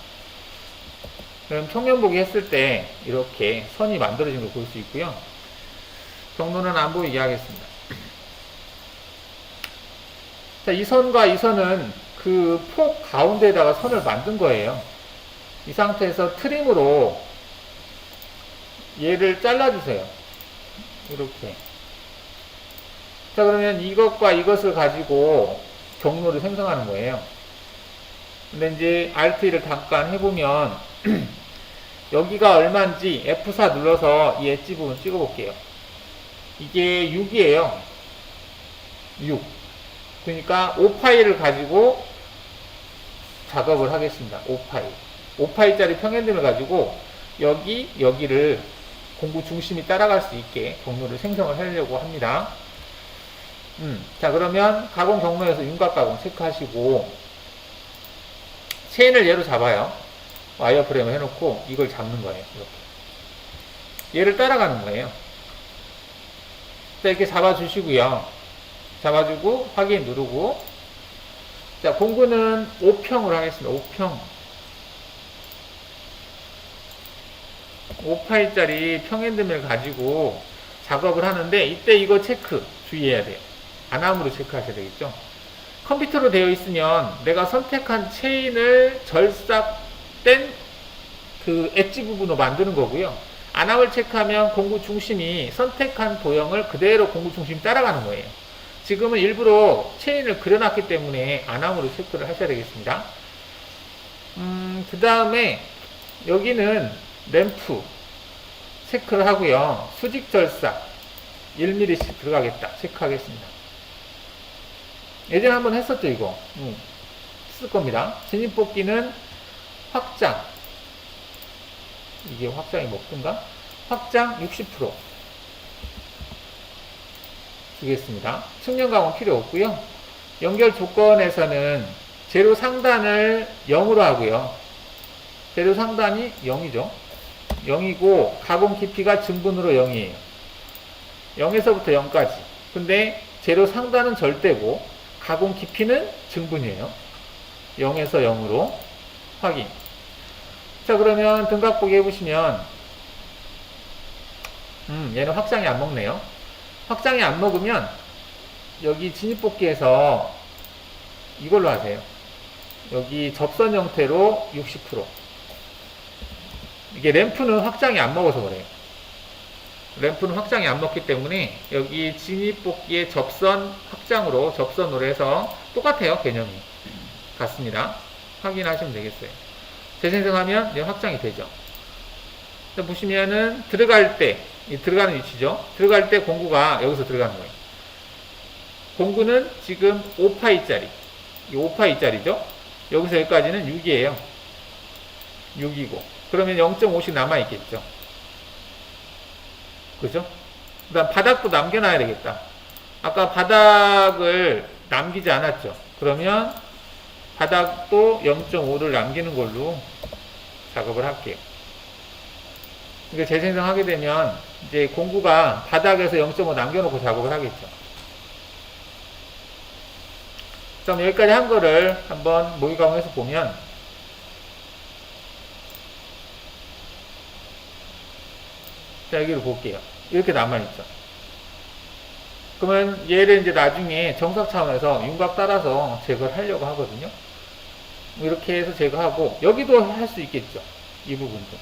그럼 평면 보기 했을 때 이렇게 선이 만들어진 걸 볼 수 있고요. 경로는 안 보이게 하겠습니다. 자, 이 선과 이 선은 그 폭 가운데에다가 선을 만든 거예요. 이 상태에서 트림으로 얘를 잘라주세요. 이렇게. 자, 그러면 이것과 이것을 가지고 경로를 생성하는 거예요. 근데 이제 Alt1을 잠깐 해보면 여기가 얼마인지 F4 눌러서 이 엣지 부분 찍어 볼게요. 이게 6이에요. 6. 그러니까 5파이를 가지고 작업을 하겠습니다. 5파이. 5파이짜리 평행됨을 가지고 여기를 공구 중심이 따라갈 수 있게 경로를 생성을 하려고 합니다. 자, 그러면 가공 경로에서 윤곽 가공 체크하시고 체인을 얘로 잡아요. 와이어프레임을 해놓고 이걸 잡는 거예요. 이렇게. 얘를 따라가는 거예요. 자, 이렇게 잡아주시고요. 잡아주고 확인 누르고, 자, 공구는 5평으로 하겠습니다. 5평. 5파이짜리 평행됨을 가지고 작업을 하는데 이때 이거 체크 주의해야 돼요. 안암으로 체크하셔야 되겠죠. 컴퓨터로 되어 있으면 내가 선택한 체인을 절삭된 그 엣지 부분으로 만드는 거고요. 안암을 체크하면 공구 중심이 선택한 도형을 그대로 공구 중심이 따라가는 거예요. 지금은 일부러 체인을 그려놨기 때문에 안암으로 체크를 하셔야 되겠습니다. 그 다음에 여기는 램프 체크를 하고요. 수직 절삭 1mm씩 들어가겠다 체크하겠습니다. 예전에 한번 했었죠. 이거 쓸 겁니다. 진입 뽑기는 확장, 이게 확장이 먹든가, 확장 60% 주겠습니다. 측면 가공 필요 없고요. 연결 조건에서는 재료 상단을 0으로 하고요. 재료 상단이 0이죠. 0이고 가공 깊이가 증분으로 0이에요. 0에서부터 0까지. 근데 재료 상단은 절대고 가공 깊이는 증분이에요. 0에서 0으로 확인. 자, 그러면 등각 보기 해보시면 얘는 확장이 안 먹네요. 확장이 안 먹으면 여기 진입 뽑기에서 이걸로 하세요. 여기 접선 형태로 60%. 이게 램프는 확장이 안 먹어서 그래요. 램프는 확장이 안 먹기 때문에 여기 진입 뽑기의 접선 확장으로 접선으로 해서 똑같아요. 개념이 같습니다. 확인하시면 되겠어요. 재생성하면 확장이 되죠. 보시면은 들어갈 때 들어가는 위치죠. 들어갈 때 공구가 여기서 들어가는 거예요. 공구는 지금 5파이짜리, 이 5파이짜리죠. 여기서 여기까지는 6이에요. 6이고 그러면 0.5씩 남아있겠죠. 그죠? 그 다음 바닥도 남겨놔야 되겠다. 아까 바닥을 남기지 않았죠. 그러면 바닥도 0.5를 남기는 걸로 작업을 할게요. 이게 재생성하게 되면 이제 공구가 바닥에서 0.5 남겨놓고 작업을 하겠죠. 그럼 여기까지 한 거를 한번 모의 가공해서 보면 자, 여기를 볼게요. 이렇게 남아있죠. 그러면 얘를 이제 나중에 정석 차원에서 윤곽 따라서 제거를 하려고 하거든요. 이렇게 해서 제거하고 여기도 할 수 있겠죠. 이 부분도.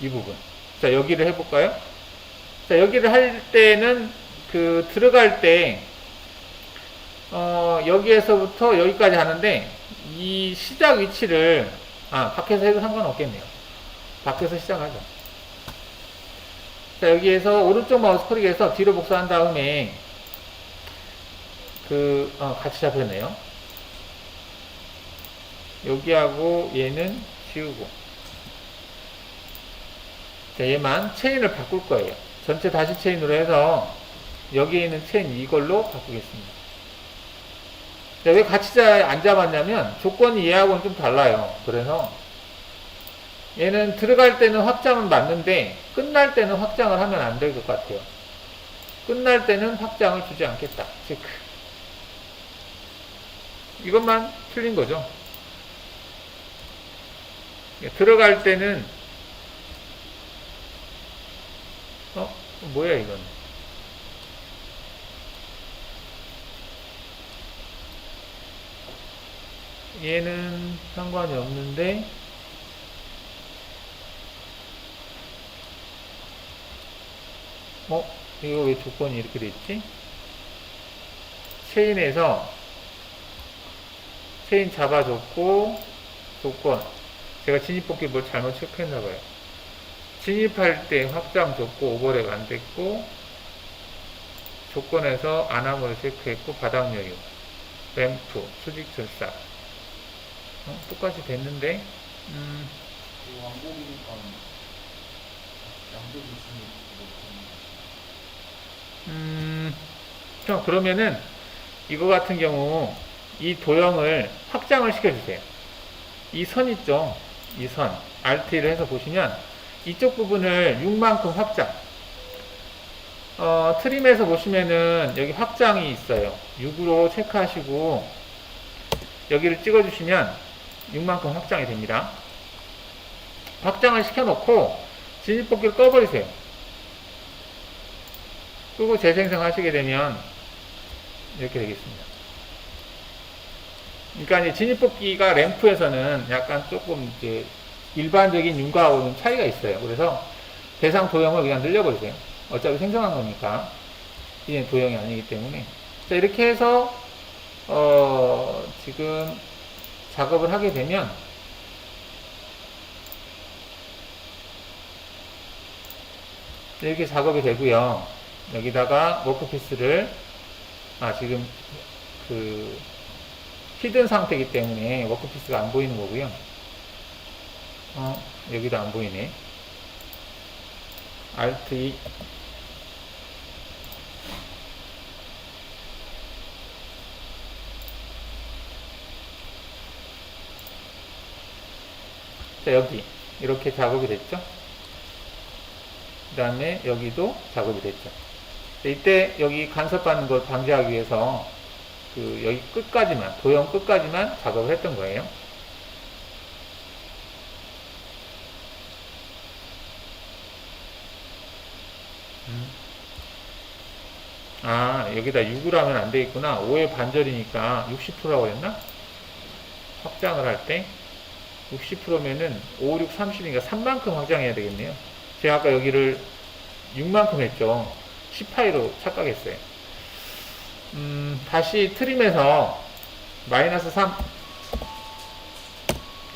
이 부분. 자, 여기를 해볼까요? 자, 여기를 할 때는 들어갈 때 여기에서부터 여기까지 하는데 이 시작 위치를 밖에서 해도 상관없겠네요. 밖에서 시작하죠. 자, 여기에서 오른쪽 마우스 클릭해서 뒤로 복사한 다음에 같이 잡혔네요. 여기하고 얘는 지우고. 자, 얘만 체인을 바꿀 거예요. 전체 다시 체인으로 해서 여기에 있는 체인 이걸로 바꾸겠습니다. 자, 왜 같이 안 잡았냐면 조건이 얘하고는 좀 달라요. 그래서 얘는 들어갈 때는 확장은 맞는데 끝날 때는 확장을 하면 안 될 것 같아요. 끝날 때는 확장을 주지 않겠다. 체크. 이것만 틀린 거죠. 들어갈 때는 뭐야 이건. 얘는 상관이 없는데 이거 왜 조건이 이렇게 됐지? 체인에서 체인 잡아줬고 조건 제가 진입복귀 뭘 잘못 체크했나봐요. 진입할 때 확장 줬고 오버랩 안 됐고 조건에서 안함을 체크했고 바닥 여유 램프 수직 절삭 똑같이 됐는데 왕복이니까 양쪽이 있으니 그러면은 이거 같은 경우 이 도형을 확장을 시켜주세요. 이 선 있죠? 이 선 RT를 해서 보시면 이쪽 부분을 6만큼 확장. 트림에서 보시면은 여기 확장이 있어요. 6으로 체크하시고 여기를 찍어주시면 6만큼 확장이 됩니다. 확장을 시켜놓고 진입복귀를 꺼버리세요. 끄고 재생성 하시게 되면 이렇게 되겠습니다. 그러니까 이제 진입복귀가 램프에서는 약간 조금 이제 일반적인 융과하고는 차이가 있어요. 그래서 대상 도형을 그냥 늘려버리세요. 어차피 생성한 거니까. 이게 도형이 아니기 때문에. 자, 이렇게 해서, 지금 작업을 하게 되면, 이렇게 작업이 되고요. 여기다가 워크피스를, 지금 히든 상태이기 때문에 워크피스가 안 보이는 거고요. 여기도 안 보이네. Alt E. 자, 여기. 이렇게 작업이 됐죠? 그 다음에 여기도 작업이 됐죠. 자, 이때 여기 간섭받는 걸 방지하기 위해서 여기 끝까지만, 도형 끝까지만 작업을 했던 거예요. 여기다 6으로 하면 안 되겠구나. 5의 반절이니까 60%라고 했나? 확장을 할 때 60%면은 5, 6, 30이니까 3만큼 확장해야 되겠네요. 제가 아까 여기를 6만큼 했죠. 10파이로 착각했어요. 다시 트림에서 마이너스 3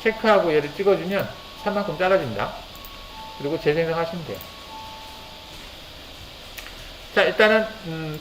체크하고 얘를 찍어주면 3만큼 잘라진다. 그리고 재생성 하시면 돼요. 자, 일단은